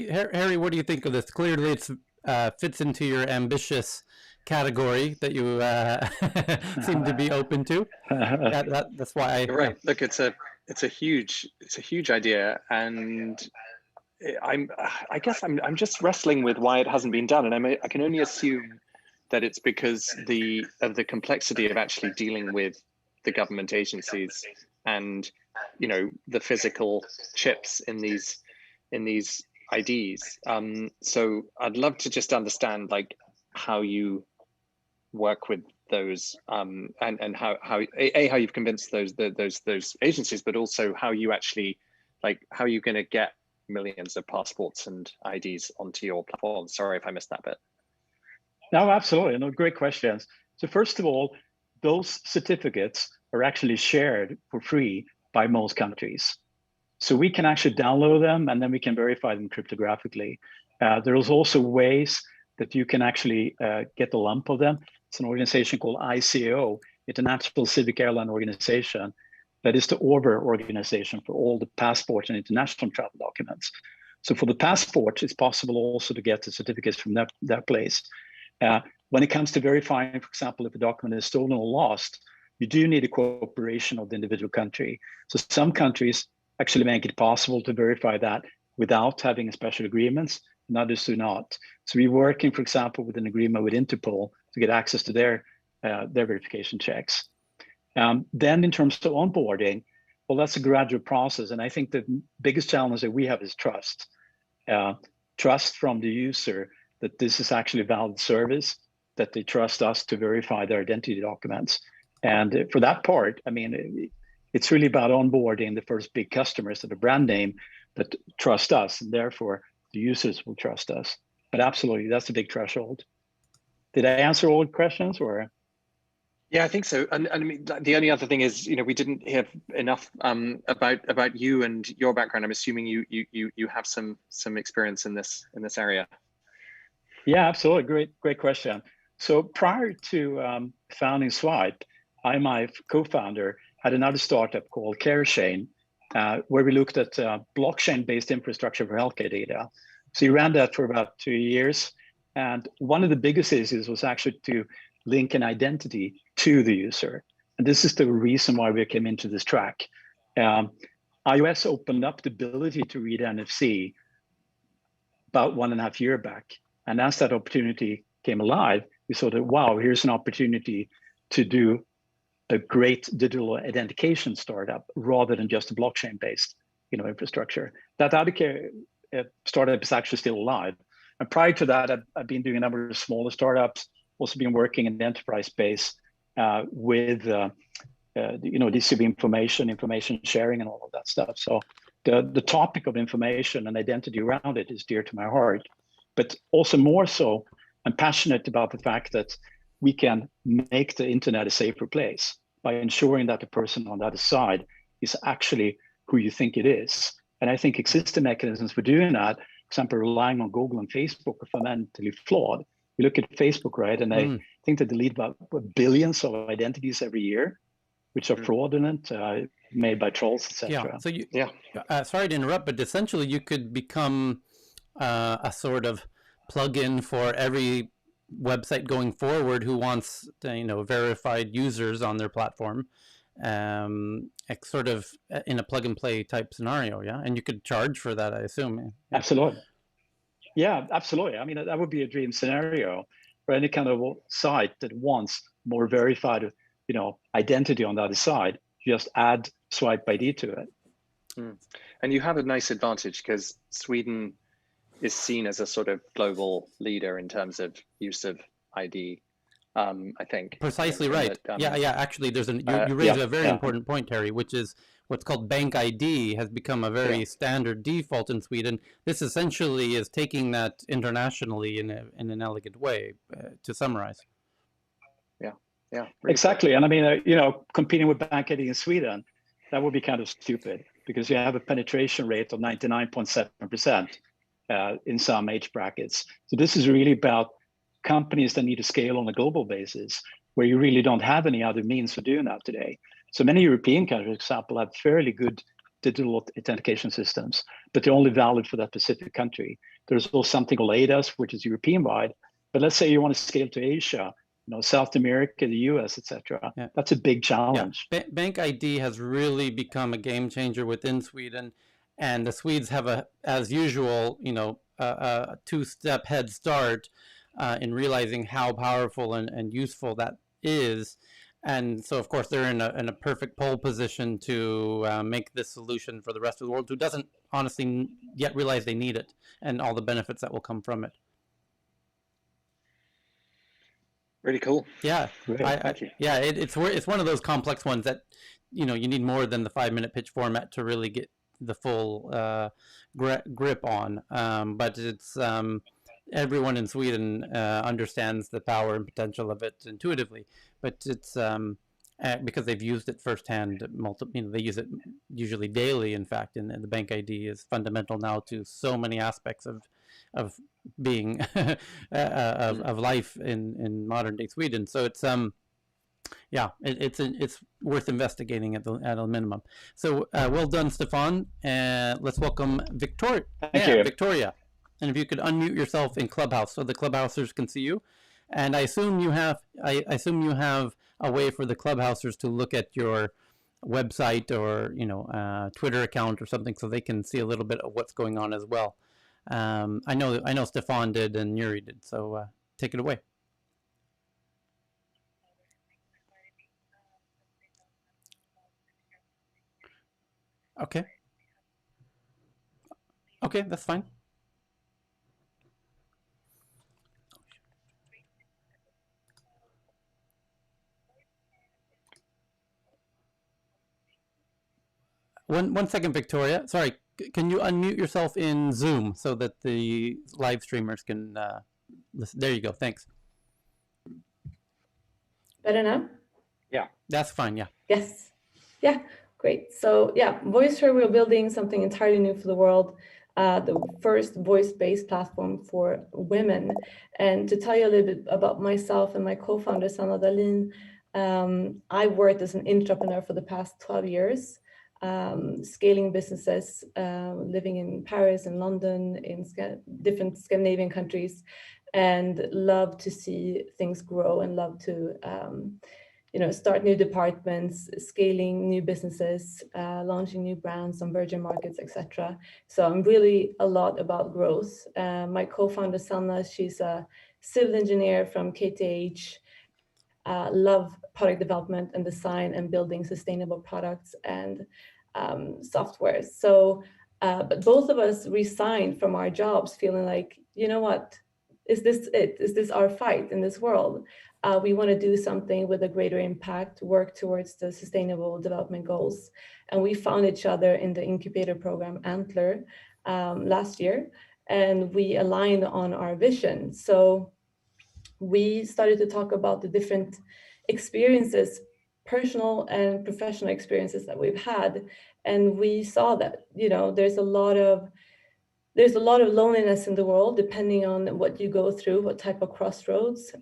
Harry, what do you think of this? Clearly, it fits into your ambitious category that you seem to be open to. That's why You're right. Look, it's a huge idea, and I guess I'm just wrestling with why it hasn't been done, and I can only assume that it's because of the complexity of actually dealing with the government agencies and the physical chips in these IDs. So I'd love to just understand how you work with those and how you've convinced those agencies, but also how you actually how you're going to get millions of passports and IDs onto your platform. Sorry if I missed that bit. No, absolutely. No, great questions. So first of all, those certificates are actually shared for free by most countries. So we can actually download them and then we can verify them cryptographically. There's also ways that you can actually get a lump of them. It's an organization called ICAO, International Civic Airline Organization, that is the Orbiter organization for all the passports and international travel documents. So for the passport, it's possible also to get the certificates from that place. When it comes to verifying, for example, if a document is stolen or lost, you do need a cooperation of the individual country. So some countries actually make it possible to verify that without having special agreements, and others do not. So we're working, for example, with an agreement with Interpol to get access to their verification checks. Then in terms of onboarding, well, that's a gradual process. And I think the biggest challenge that we have is trust. Trust from the user that this is actually a valid service, that they trust us to verify their identity documents. And for that part, I mean, it's really about onboarding the first big customers that a brand name that trust us, and therefore the users will trust us. But absolutely, that's a big threshold. Did I answer all the questions, or? Yeah, I think so. And I mean, the only other thing is, we didn't hear enough about you and your background. I'm assuming you have some experience in this area. Yeah, absolutely. Great question. So prior to founding Swipe, I and my co-founder had another startup called CareChain, where we looked at blockchain-based infrastructure for healthcare data. So we ran that for about 2 years. And one of the biggest issues was actually to link an identity to the user. And this is the reason why we came into this track. iOS opened up the ability to read NFC about 1.5 years back. And as that opportunity came alive, we saw that, wow, here's an opportunity to do a great digital identification startup rather than just a blockchain-based, infrastructure. That other startup is actually still alive. And prior to that, I've been doing a number of smaller startups, also been working in the enterprise space with, DCB information sharing and all of that stuff. So the topic of information and identity around it is dear to my heart. But also more so, I'm passionate about the fact that we can make the internet a safer place by ensuring that the person on the other side is actually who you think it is. And I think existing mechanisms for doing that, for example, relying on Google and Facebook, are fundamentally flawed. You look at Facebook, right? And I think they delete about billions of identities every year, which are fraudulent, made by trolls, etc. Yeah. So sorry to interrupt, but essentially you could become a sort of plug-in for every website going forward who wants verified users on their platform, sort of in a plug-and-play type scenario. And you could charge for that, I assume. Absolutely. Yeah, absolutely. I mean, that would be a dream scenario for any kind of site that wants more verified identity on the other side. Just add Swipe ID to it. And you have a nice advantage because Sweden is seen as a sort of global leader in terms of use of ID, I think. Precisely right. Actually, there's you raise a very important point, Harry, which is what's called bank ID has become a very standard default in Sweden. This essentially is taking that internationally in an elegant way, to summarize. Yeah. Exactly. Cool. And I mean, competing with bank ID in Sweden, that would be kind of stupid because you have a penetration rate of 99.7%. In some age brackets. So this is really about companies that need to scale on a global basis, where you really don't have any other means for doing that today. So many European countries, for example, have fairly good digital authentication systems, but they're only valid for that specific country. There's also something called ADAS, which is European-wide. But let's say you want to scale to Asia, South America, the US, etc. That's a big challenge. Bank ID has really become a game changer within Sweden. And the Swedes have as usual, a two-step head start in realizing how powerful and useful that is. And so, of course, they're in a perfect pole position to make this solution for the rest of the world who doesn't honestly yet realize they need it and all the benefits that will come from it. Really cool. Yeah. Thank you. It's one of those complex ones that, you need more than the 5-minute pitch format to really get the full grip on, but everyone in Sweden understands the power and potential of it intuitively, but it's because they've used it firsthand. They use it usually daily. In fact, and the bank ID is fundamental now to so many aspects of being of life in modern day Sweden. So it's it's worth investigating at a minimum. So well done, Stefan. Let's welcome Victoria. Thank you. Victoria. And if you could unmute yourself in Clubhouse so the Clubhousers can see you. And I assume you have a way for the Clubhousers to look at your website or Twitter account or something so they can see a little bit of what's going on as well. I know Stefan did and Yuri did. So take it away. Okay. Okay, that's fine. One second, Victoria. Sorry, can you unmute yourself in Zoom so that the live streamers can listen? There you go. Thanks. Better now? Yeah. That's fine, yeah. Yes. Yeah, great. So yeah, VoiceHer, we're building something entirely new for the world. The first voice-based platform for women. And to tell you a little bit about myself and my co-founder, Sanna Dahlin, I worked as an entrepreneur for the past 12 years, scaling businesses, living in Paris and London, in different Scandinavian countries, and love to see things grow and love to start new departments, scaling new businesses, launching new brands on virgin markets, etc. So I'm really a lot about growth. My co-founder, Sanna, she's a civil engineer from KTH, love product development and design and building sustainable products and software. So, but both of us resigned from our jobs feeling like, you know what, is this it? Is this our fight in this world? We want to do something with a greater impact, work towards the sustainable development goals. And we found each other in the incubator program Antler last year, and we aligned on our vision. So we started to talk about the different experiences, personal and professional experiences that we've had. And we saw that, there's a lot of loneliness in the world, depending on what you go through, what type of crossroads.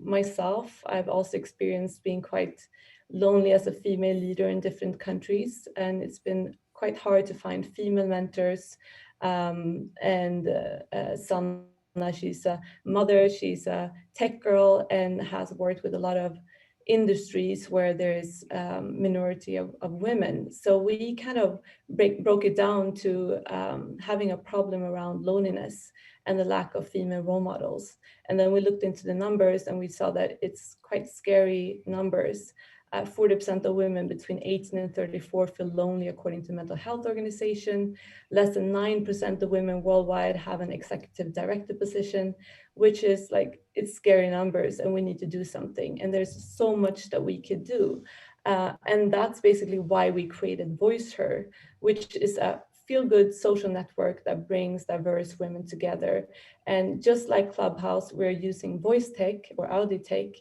Myself, I've also experienced being quite lonely as a female leader in different countries. And it's been quite hard to find female mentors. Sanna, she's a mother, she's a tech girl, and has worked with a lot of industries where there's minority of women. So we kind of broke it down to having a problem around loneliness and the lack of female role models. And then we looked into the numbers and we saw that it's quite scary numbers. 40% of women between 18 and 34 feel lonely, according to Mental Health Organization. Less than 9% of women worldwide have an executive director position, which is it's scary numbers, and we need to do something. And there's so much that we could do. And that's basically why we created VoiceHer, which is a feel-good social network that brings diverse women together. And just like Clubhouse, we're using voice tech or audio tech,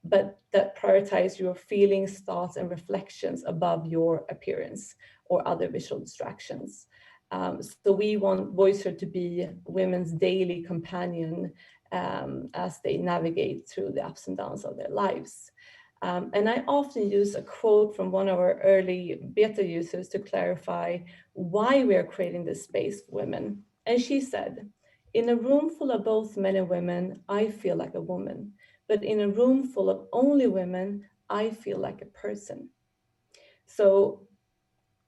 but that prioritize your feelings, thoughts, and reflections above your appearance or other visual distractions. So we want VoiceHer to be women's daily companion as they navigate through the ups and downs of their lives. And I often use a quote from one of our early beta users to clarify why we are creating this space for women. And she said, "In a room full of both men and women, I feel like a woman. But in a room full of only women, I feel like a person." So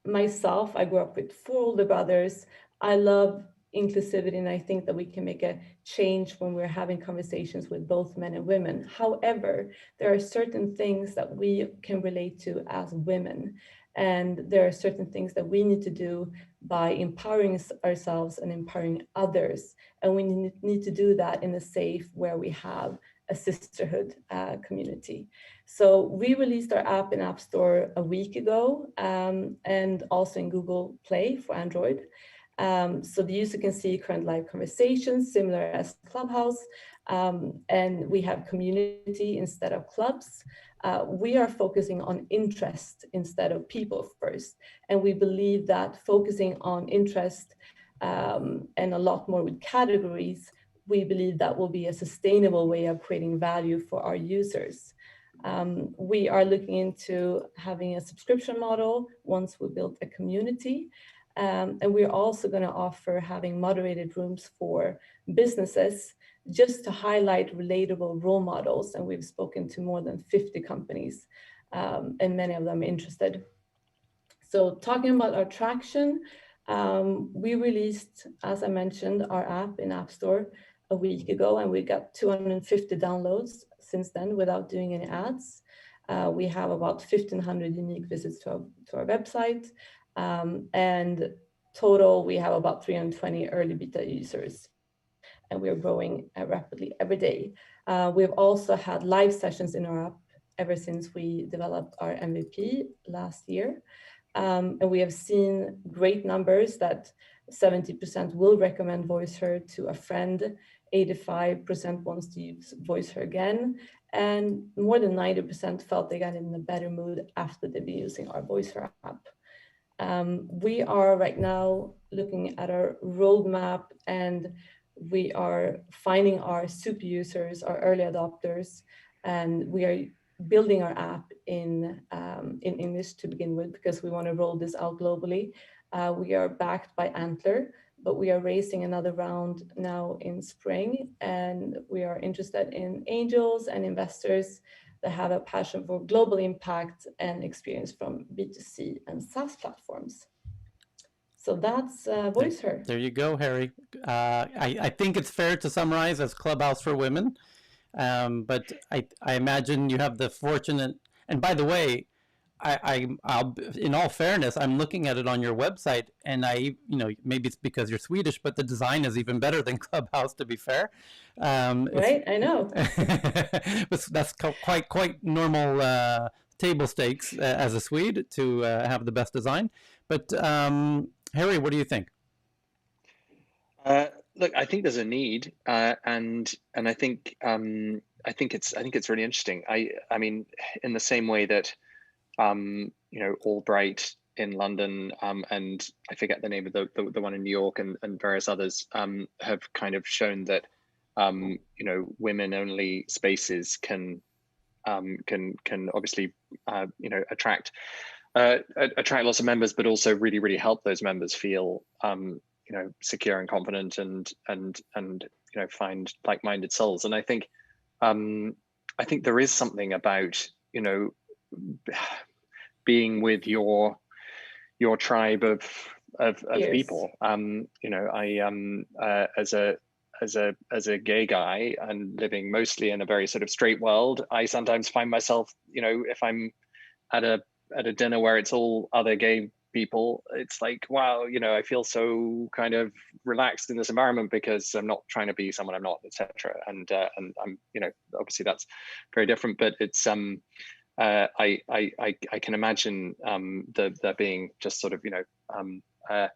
myself, I grew up with 4 older brothers. I love inclusivity, and I think that we can make a change when we're having conversations with both men and women. However, there are certain things that we can relate to as women. And there are certain things that we need to do by empowering ourselves and empowering others. And we need to do that in a safe where we have a sisterhood community. So we released our app in App Store a week ago, and also in Google Play for Android. So the user can see current live conversations, similar as Clubhouse, and we have community instead of clubs. We are focusing on interest instead of people first, and we believe that focusing on interest and a lot more with categories, we believe that will be a sustainable way of creating value for our users. We are looking into having a subscription model once we build a community. And we're also going to offer having moderated rooms for businesses just to highlight relatable role models. And we've spoken to more than 50 companies and many of them interested. So talking about our traction, we released, as I mentioned, our app in App Store a week ago, and we got 250 downloads since then without doing any ads. We have about 1,500 unique visits to our website. And total, we have about 320 early beta users, and we are growing rapidly every day. We've also had live sessions in our app ever since we developed our MVP last year. And we have seen great numbers that 70% will recommend VoiceHer to a friend, 85% wants to use VoiceHer again, and more than 90% felt they got in a better mood after they've been using our VoiceHer app. We are right now looking at our roadmap, and we are finding our super users, our early adopters, and we are building our app in English to begin with because we want to roll this out globally. We are backed by Antler, but we are raising another round now in spring, and we are interested in angels and investors that have a passion for global impact and experience from B2C and SaaS platforms. So that's VoiceHer. There you go, Harry. I think it's fair to summarize as Clubhouse for women. But I imagine you have the fortunate, and by the way, I'll in all fairness, I'm looking at it on your website, and maybe it's because you're Swedish, but the design is even better than Clubhouse, to be fair. Right, I know. But that's quite normal table stakes as a Swede to have the best design. But Harry, what do you think? Look, I think there's a need, and I think it's really interesting. I mean, in the same way that Albright in London and I forget the name of the one in New York and various others have kind of shown that women-only spaces can obviously attract lots of members, but also really help those members feel secure and confident and find like-minded souls. And I think there is something about being with your tribe of people. As a gay guy and living mostly in a very sort of straight world, I sometimes find myself, if I'm at a dinner where it's all other gay people, it's like, wow, I feel so kind of relaxed in this environment because I'm not trying to be someone I'm not, etc. And I'm, obviously that's very different, but it's I can imagine there being just sort of a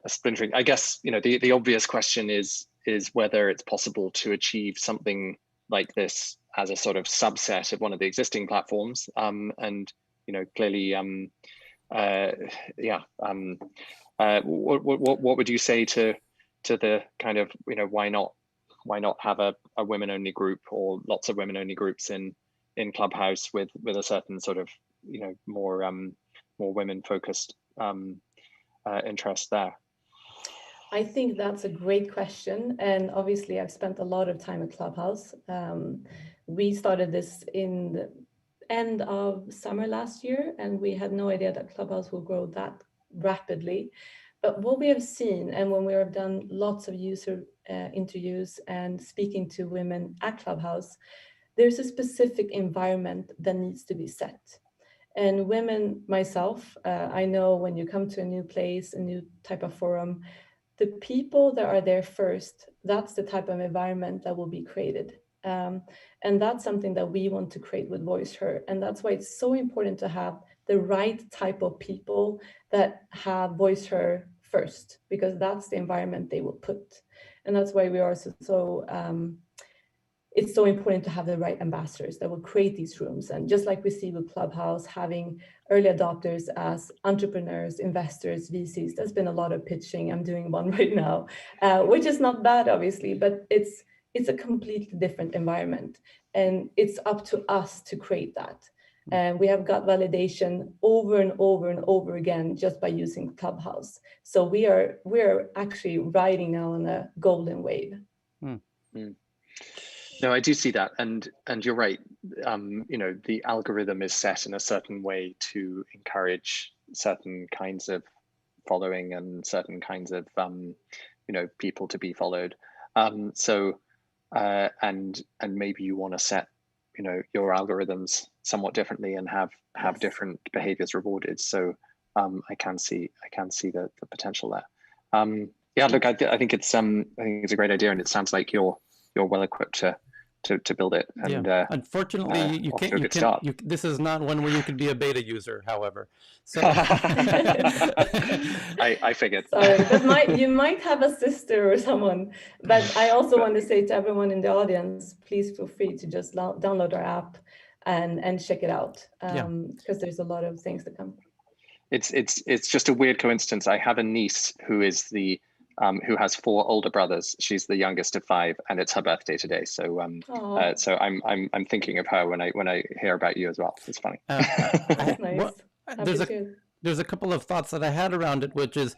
splintering. I guess the obvious question is whether it's possible to achieve something like this as a sort of subset of one of the existing platforms, and clearly what would you say to the kind of why not have a women only group or lots of women only groups in Clubhouse with a certain sort of more women focused interest there? I think that's a great question, and obviously I've spent a lot of time at Clubhouse. We started this in the end of summer last year, and we had no idea that Clubhouse will grow that rapidly. But what we have seen, and when we have done lots of user interviews and speaking to women at Clubhouse, there's a specific environment that needs to be set. And women, myself, I know when you come to a new place, a new type of forum, the people that are there first, that's the type of environment that will be created. And that's something that we want to create with VoiceHer. And that's why it's so important to have the right type of people that have VoiceHer first, because that's the environment they will put. And that's why we are it's so important to have the right ambassadors that will create these rooms. And just like we see with Clubhouse, having early adopters as entrepreneurs, investors, VCs, there's been a lot of pitching. I'm doing one right now, which is not bad, obviously, but it's a completely different environment. And it's up to us to create that. And we have got validation over and over and over again just by using Clubhouse. So we're actually riding now on a golden wave. No, I do see that, and you're right. The algorithm is set in a certain way to encourage certain kinds of following and certain kinds of people to be followed. And maybe you want to set your algorithms somewhat differently and have different behaviors rewarded. So I can see the potential there. Look, I think it's a great idea, and it sounds like you're well equipped to build it. And unfortunately, you can't. This is not one where you could be a beta user, however. So I figured. Sorry, but you might have a sister or someone. But I also want to say to everyone in the audience, please feel free to just download our app and check it out, because there's a lot of things to come. It's just a weird coincidence. I have a niece who is who has 4 older brothers. She's the youngest of 5, and it's her birthday today. So so I'm thinking of her when I hear about you as well. It's funny. That's nice. There's a couple of thoughts that I had around it, which is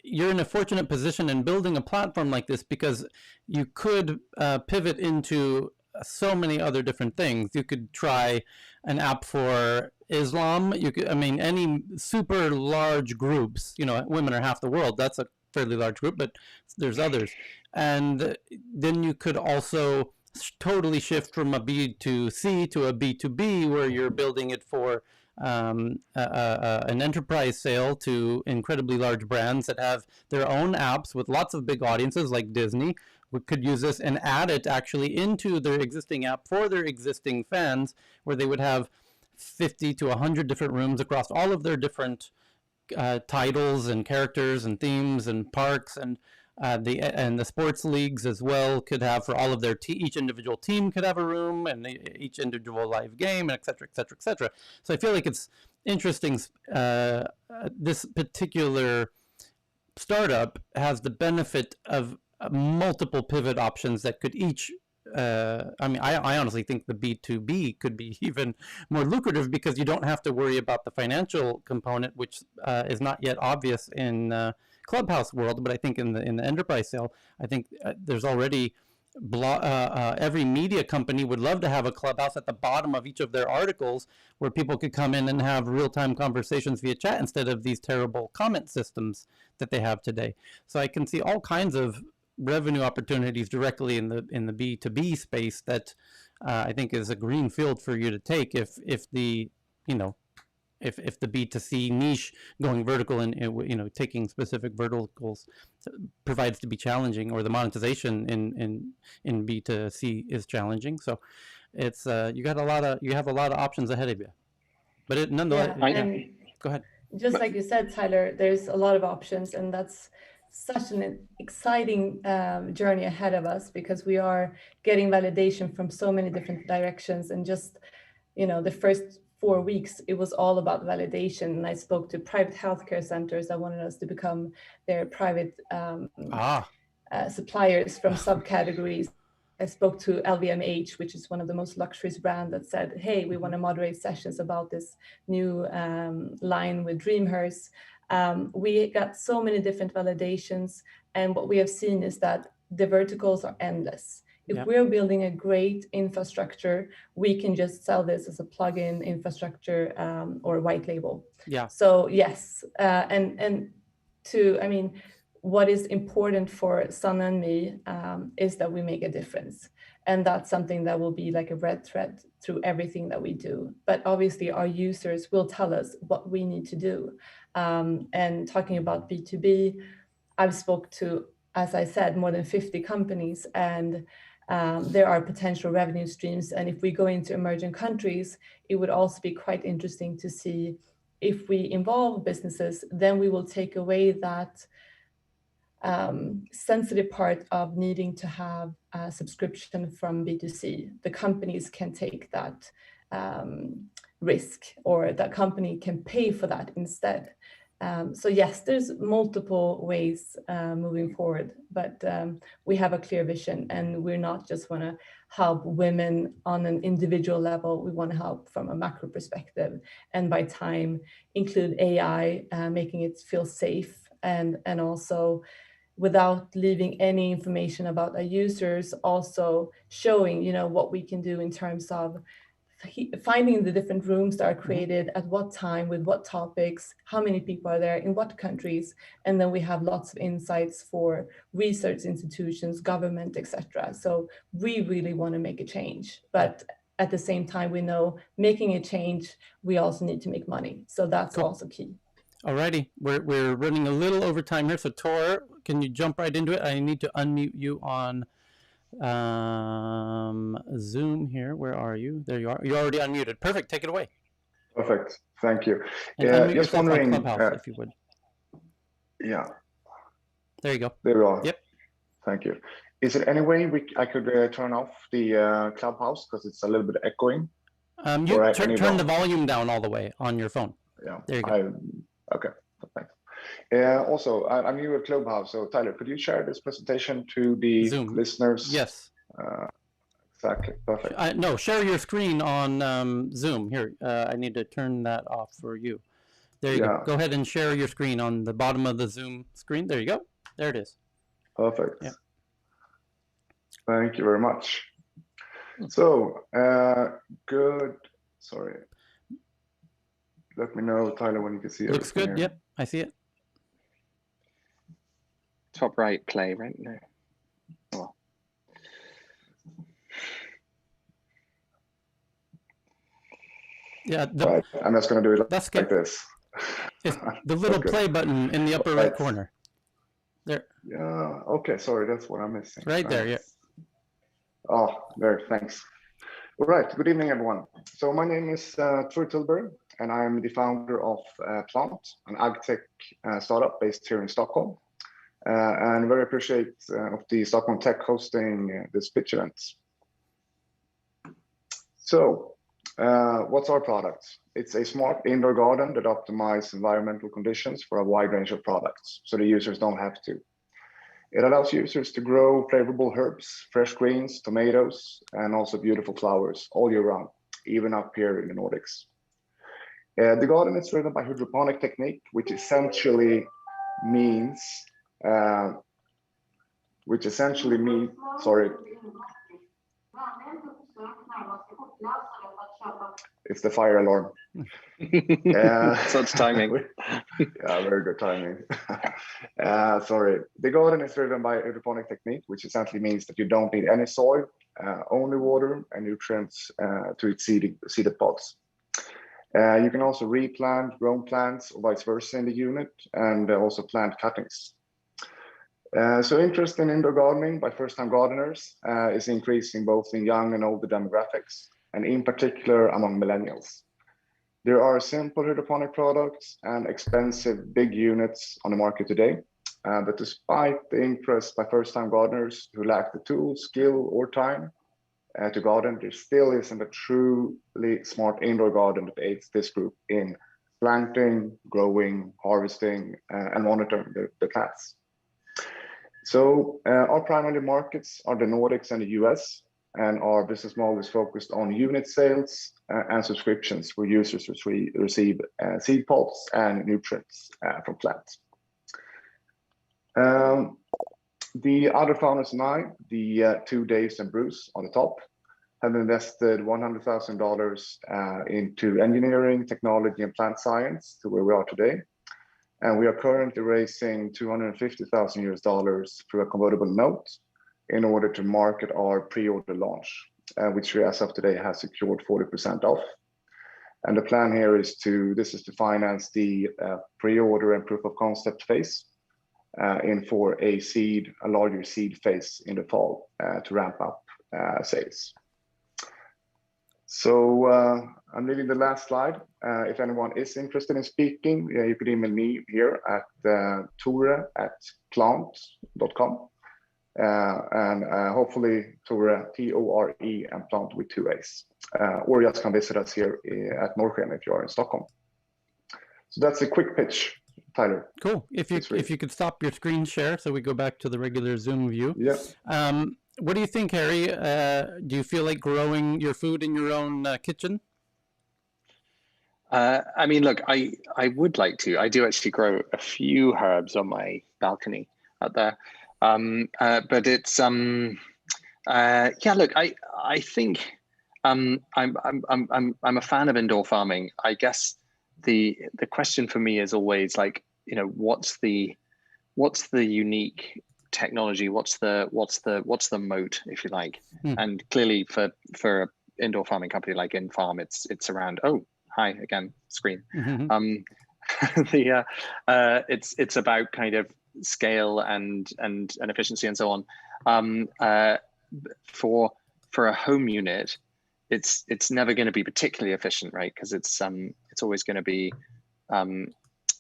you're in a fortunate position in building a platform like this because you could pivot into so many other different things. You could try an app for Islam. You could, any super large groups. Women are half the world. That's a fairly large group, but there's others. And then you could also totally shift from a B2C to a B2B, where you're building it for an enterprise sale to incredibly large brands that have their own apps with lots of big audiences, like Disney. We could use this and add it actually into their existing app for their existing fans, where they would have 50 to 100 different rooms across all of their different titles and characters and themes and parks, and the sports leagues as well could have for all of their each individual team could have a room, and each individual live game, et cetera, et cetera, et cetera. So I feel like it's interesting. This particular startup has the benefit of multiple pivot options that could each I honestly think the B2B could be even more lucrative, because you don't have to worry about the financial component, which is not yet obvious in Clubhouse world. But I think in the enterprise sale, I think there's already every media company would love to have a Clubhouse at the bottom of each of their articles, where people could come in and have real-time conversations via chat instead of these terrible comment systems that they have today. So I can see all kinds of revenue opportunities directly in the B2B space that I think is a green field for you to take if the B2C niche going vertical and taking specific verticals provides to be challenging, or the monetization in B2C is challenging. So it's you have a lot of options ahead of you. But nonetheless, go ahead. Just like you said, Tyler, there's a lot of options, and that's such an exciting journey ahead of us, because we are getting validation from so many different directions. And just, the first 4 weeks, it was all about validation. And I spoke to private healthcare centers that wanted us to become their private suppliers from subcategories. I spoke to LVMH, which is one of the most luxurious brands, that said, hey, we want to moderate sessions about this new line with Dreamhurst. We got so many different validations, and what we have seen is that the verticals are endless. If we're building a great infrastructure, we can just sell this as a plugin infrastructure or white label. Yeah. So yes, what is important for Sanna and me is that we make a difference. And that's something that will be like a red thread through everything that we do. But obviously our users will tell us what we need to do. And talking about B2B, I've spoke to, as I said, more than 50 companies, and there are potential revenue streams. And if we go into emerging countries, it would also be quite interesting to see if we involve businesses, then we will take away that sensitive part of needing to have a subscription from B2C. The companies can take that risk, or that company can pay for that instead. So yes, there's multiple ways moving forward, but we have a clear vision, and we're not just want to help women on an individual level. We want to help from a macro perspective, and by time include AI, making it feel safe, and also without leaving any information about our users, also showing, you know, what we can do in terms of finding the different rooms that are created at what time, with what topics, how many people are there, in what countries, and then we have lots of insights for research institutions, government, etc. So we really want to make a change, but at the same time, we know making a change, we also need to make money. So that's also key. Alrighty, we're running a little over time here, so Tor, can you jump right into it? I need to unmute you on Zoom here. Where are you? There you are. You're already unmuted. Perfect. Take it away. Perfect. Thank you. And unmute just yourself wondering, on Clubhouse, if you would. Yeah. There you go. There we are. Yep. Thank you. Is there any way I could turn off the Clubhouse, because it's a little bit echoing? You turn the volume down all the way on your phone. Yeah. There you go. Okay. Thanks. Also, I'm new at Clubhouse, so Tyler, could you share this presentation to the Zoom listeners? Yes. Exactly. Perfect. No, share your screen on Zoom. Here, I need to turn that off for you. There you go. Go ahead and share your screen on the bottom of the Zoom screen. There you go. There it is. Perfect. Yeah. Thank you very much. So, good. Sorry. Let me know, Tyler, when you can see it. Looks good. Here. Yep, I see it. Top right, play, right? No. Oh. Yeah, right. I'm just going to do it like this. It's the little play button in the upper right corner. There. Yeah. Okay. Sorry, that's what I'm missing. Right there. Yeah. Oh, there. Thanks. All right. Good evening, everyone. So my name is Tor Tillberg, and I'm the founder of Plant, an ag tech startup based here in Stockholm. And very appreciate of the Stockholm Tech hosting this pitch event. So, what's our product? It's a smart indoor garden that optimizes environmental conditions for a wide range of products, so the users don't have to. It allows users to grow flavorful herbs, fresh greens, tomatoes, and also beautiful flowers all year round, even up here in the Nordics. The garden is driven by hydroponic technique, which essentially means, sorry. It's the fire alarm. Such timing. Yeah, very good timing. Sorry. The garden is driven by hydroponic technique, which essentially means that you don't need any soil, only water and nutrients to its seeded pods. You can also replant grown plants or vice versa in the unit, and also plant cuttings. So interest in indoor gardening by first-time gardeners is increasing both in young and older demographics, and in particular among millennials. There are simple hydroponic products and expensive big units on the market today, but despite the interest by first-time gardeners who lack the tools, skill, or time to garden, there still isn't a truly smart indoor garden that aids this group in planting, growing, harvesting, and monitoring the plants. So our primary markets are the Nordics and the US, and our business model is focused on unit sales and subscriptions where users receive seed pods and nutrients from plants. The other founders and I, the two Daves and Bruce on the top, have invested $100,000 into engineering, technology, and plant science to where we are today. And we are currently raising $250,000 through a convertible note in order to market our pre-order launch, which we as of today has secured 40% off. And the plan here is to finance the pre-order and proof of concept phase for a larger seed phase in the fall to ramp up sales. So I'm leaving the last slide. If anyone is interested in speaking, you could email me here at tore@plant.com. And hopefully Tore, Tore, and Plant with 2 A's. Or just come visit us here at Norrsken if you are in Stockholm. So that's a quick pitch, Tyler. Cool. If you could stop your screen share so we go back to the regular Zoom view. Yeah. What do you think, Harry? Do you feel like growing your food in your own kitchen? I mean, look, I would like to. I do actually grow a few herbs on my balcony out there. But it's yeah. Look, I think I'm a fan of indoor farming. I guess the question for me is always like, you know, what's the unique technology? What's the moat, if you like? And clearly for an indoor farming company like InFarm, it's around. Oh, hi again, screen. It's about kind of scale and efficiency and so on. For a home unit, it's never going to be particularly efficient, right? Because it's always going to be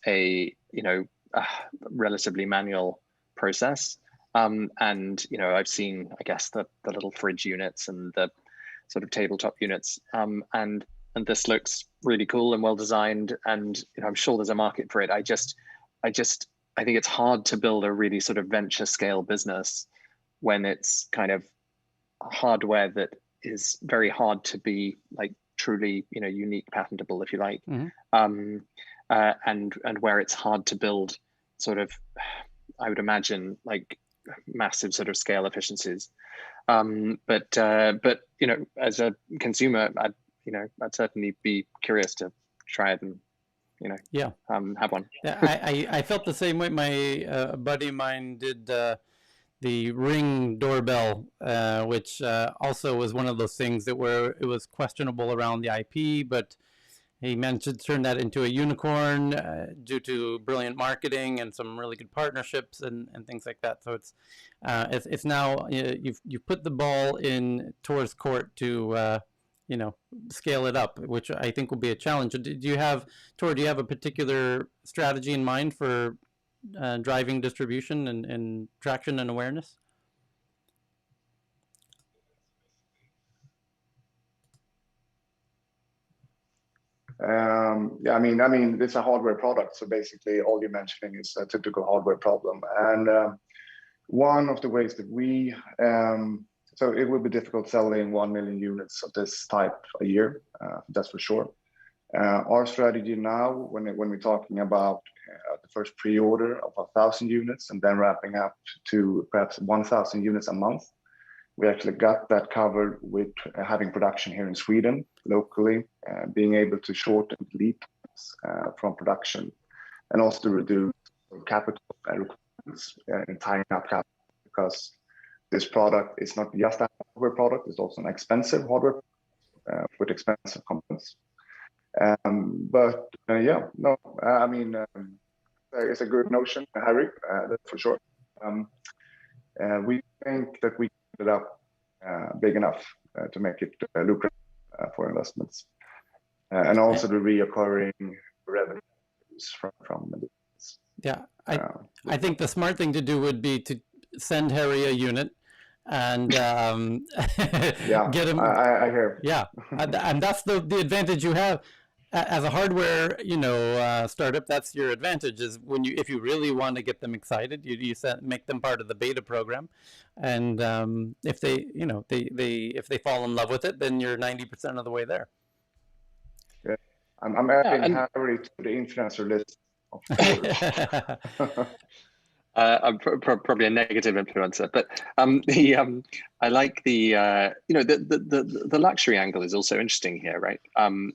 a relatively manual process. And you know, I've seen, I guess, the little fridge units and the sort of tabletop units, and this looks really cool and well designed, and you know, I'm sure there's a market for it. I think it's hard to build a really sort of venture scale business when it's kind of hardware that is very hard to be like truly, you know, unique, patentable, if you like, and where it's hard to build sort of, I would imagine, like massive sort of scale efficiencies. But you know, as a consumer, I'd certainly be curious to try it and, you know, have one. Yeah, I felt the same way. My buddy of mine did the Ring doorbell, which also was one of those things that where it was questionable around the IP, but he managed to turn that into a unicorn due to brilliant marketing and some really good partnerships and things like that. So it's now you've put the ball in Tor's court to you know, scale it up, which I think will be a challenge. Do you have, Tor, do you have a particular strategy in mind for driving distribution and traction and awareness? Yeah, I mean, it's a hardware product, so basically all you're mentioning is a typical hardware problem. And one of the ways that we so it would be difficult selling 1 million units of this type a year, that's for sure. Our strategy now, when we're talking about the first pre-order of 1,000 units and then wrapping up to perhaps 1,000 units a month, we actually got that covered with having production here in Sweden locally, being able to shorten lead times from production, and also to reduce capital requirements in tying up capital, because this product is not just a hardware product, it's also an expensive hardware with expensive components. But yeah, no, I mean, it's a good notion, Harry, that's for sure. We think that we can get it up big enough to make it lucrative for investments. And also the reoccurring revenues from the business. Yeah, I think the smart thing to do would be to send Harry a unit and yeah, get him. I hear. Yeah, and that's the advantage you have as a hardware, you know, startup. That's your advantage, is when if you really want to get them excited, you make them part of the beta program, and if they, you know, if they fall in love with it, then you're 90% of the way there. Yeah, I'm adding Harry to the influencer list. I'm probably a negative influencer, but I like the you know, the luxury angle is also interesting here, right?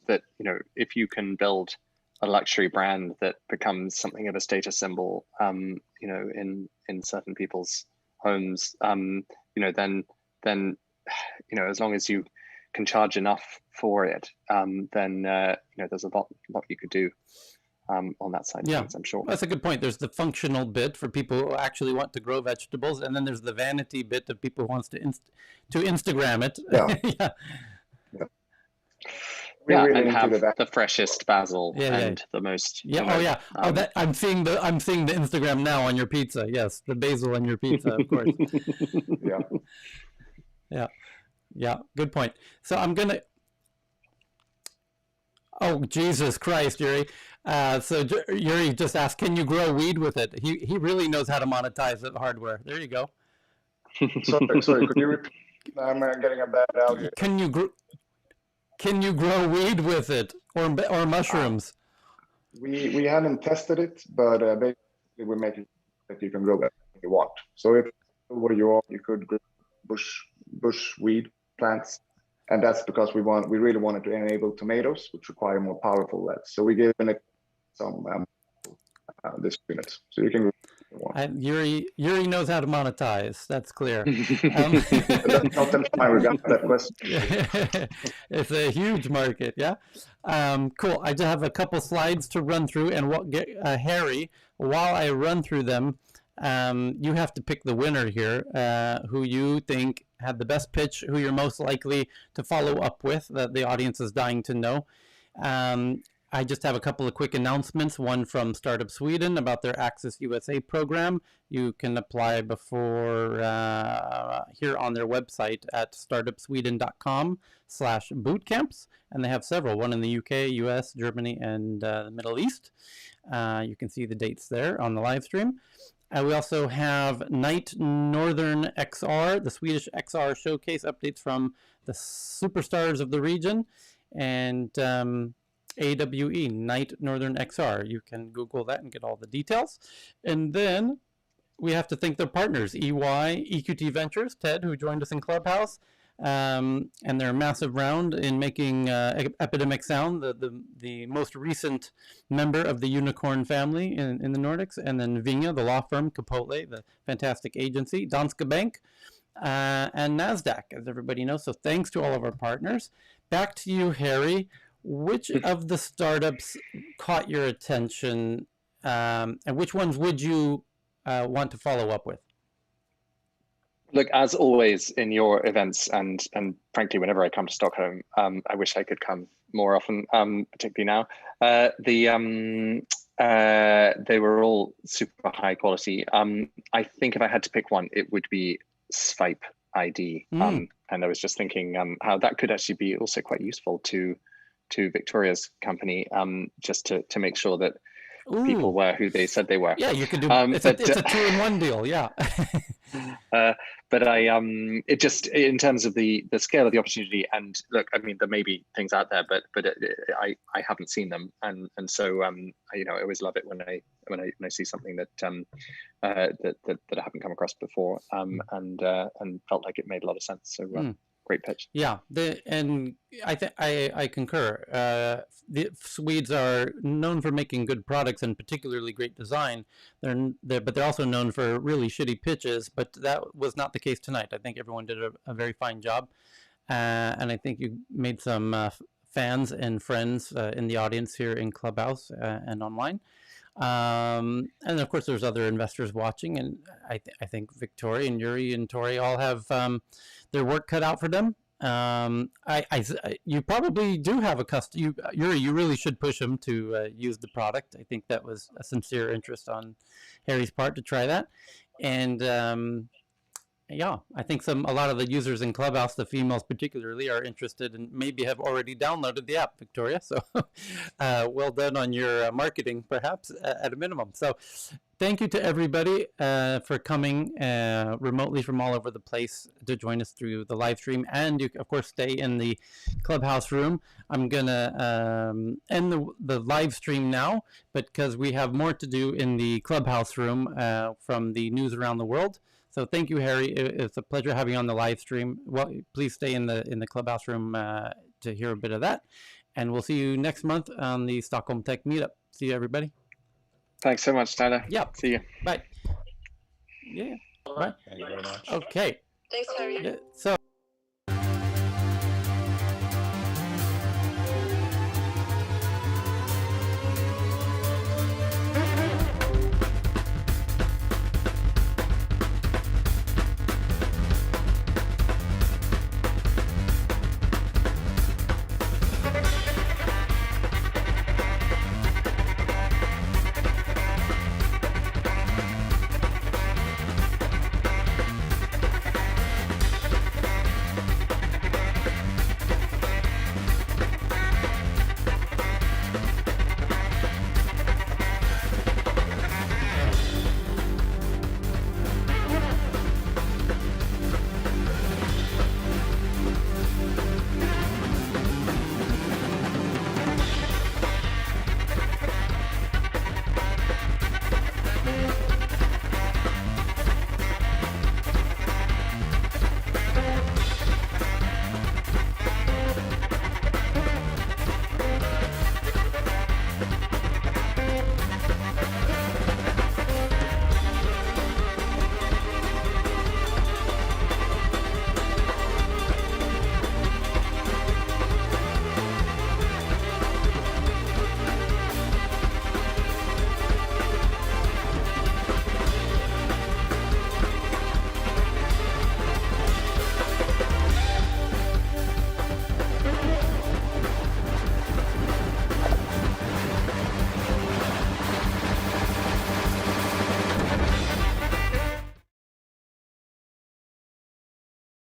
That, you know, if you can build a luxury brand that becomes something of a status symbol, you know, in certain people's homes, you know, then you know, as long as you can charge enough for it, then you know, there's a lot you could do on that side. Yeah, I'm sure. That's a good point. There's the functional bit for people who actually want to grow vegetables, and then there's the vanity bit of people who wants to Instagram it. Yeah. Yeah. We Yeah, really and into have that. the freshest basil Yeah, yeah. and the most. Yeah. you know, Oh, yeah. That I'm seeing the Instagram now on your pizza. Yes, the basil on your pizza, of course. Yeah. Yeah. Yeah. Good point. So I'm gonna. Oh, Jesus Christ, Yuri. So Yuri just asked, can you grow weed with it? He really knows how to monetize the hardware. There you go. Sorry, could you repeat? I'm getting a bad audio. Can you grow weed with it or mushrooms? We haven't tested it, but basically we make it that you can grow whatever you want. So if where you are, you could grow bush weed plants, and that's because we really wanted to enable tomatoes, which require more powerful LEDs. So we gave it some this unit, so you can grow what you want. Yuri knows how to monetize. That's clear. That's not that question. It's a huge market, yeah. Cool. I just have a couple slides to run through, and Harry, while I run through them, you have to pick the winner here, who you think had the best pitch, who you're most likely to follow up with, that the audience is dying to know. I just have a couple of quick announcements. One from Startup Sweden about their Access USA program. You can apply before here on their website at startupsweden.com/bootcamps. And they have several, one in the UK, US, Germany, and the Middle East. You can see the dates there on the live stream. We also have Night Northern XR, the Swedish XR showcase updates from the superstars of the region. And AWE, Night Northern XR. You can Google that and get all the details. And then we have to thank their partners, EY, EQT Ventures, Ted, who joined us in Clubhouse, and their massive round in making Epidemic Sound the most recent member of the unicorn family in the Nordics, and then Vinga, the law firm, Capote, the fantastic agency, Danske Bank, and NASDAQ, as everybody knows. So thanks to all of our partners. Back to you, Harry. Which of the startups caught your attention, and which ones would you want to follow up with? Look, as always in your events, and frankly, whenever I come to Stockholm, I wish I could come more often, particularly now. They were all super high quality. I think if I had to pick one, it would be Swipe ID. And I was just thinking how that could actually be also quite useful to Victoria's company, just to make sure that people were who they said they were. Yeah, you could do. It's a 2-in-1 deal. Yeah. But it just, in terms of the scale of the opportunity, and look, I mean, there may be things out there, but I haven't seen them, and so I always love it when I see something that I haven't come across before, and felt like it made a lot of sense. So. Great pitch. Yeah, and I concur. The Swedes are known for making good products and particularly great design. But they're also known for really shitty pitches. But that was not the case tonight. I think everyone did a very fine job, and I think you made some fans and friends in the audience here in Clubhouse and online. And of course, there's other investors watching, and I think Victoria and Yuri and Tori all have their work cut out for them. You probably do have a Yuri, you really should push him to use the product. I think that was a sincere interest on Harry's part to try that, and yeah, I think a lot of the users in Clubhouse, the females particularly, are interested and maybe have already downloaded the app, Victoria. So well done on your marketing, perhaps, at a minimum. So thank you to everybody for coming remotely from all over the place to join us through the live stream. And you, of course, stay in the Clubhouse room. I'm going to end the live stream now, but because we have more to do in the Clubhouse room from the news around the world. So thank you, Harry. It's a pleasure having you on the live stream. Well, please stay in the Clubhouse room to hear a bit of that. And we'll see you next month on the Stockholm Tech Meetup. See you, everybody. Thanks so much, Tyler. Yeah. See you. Bye. Yeah. Bye. Thank you very much. Okay. Thanks, Harry. Yeah, so.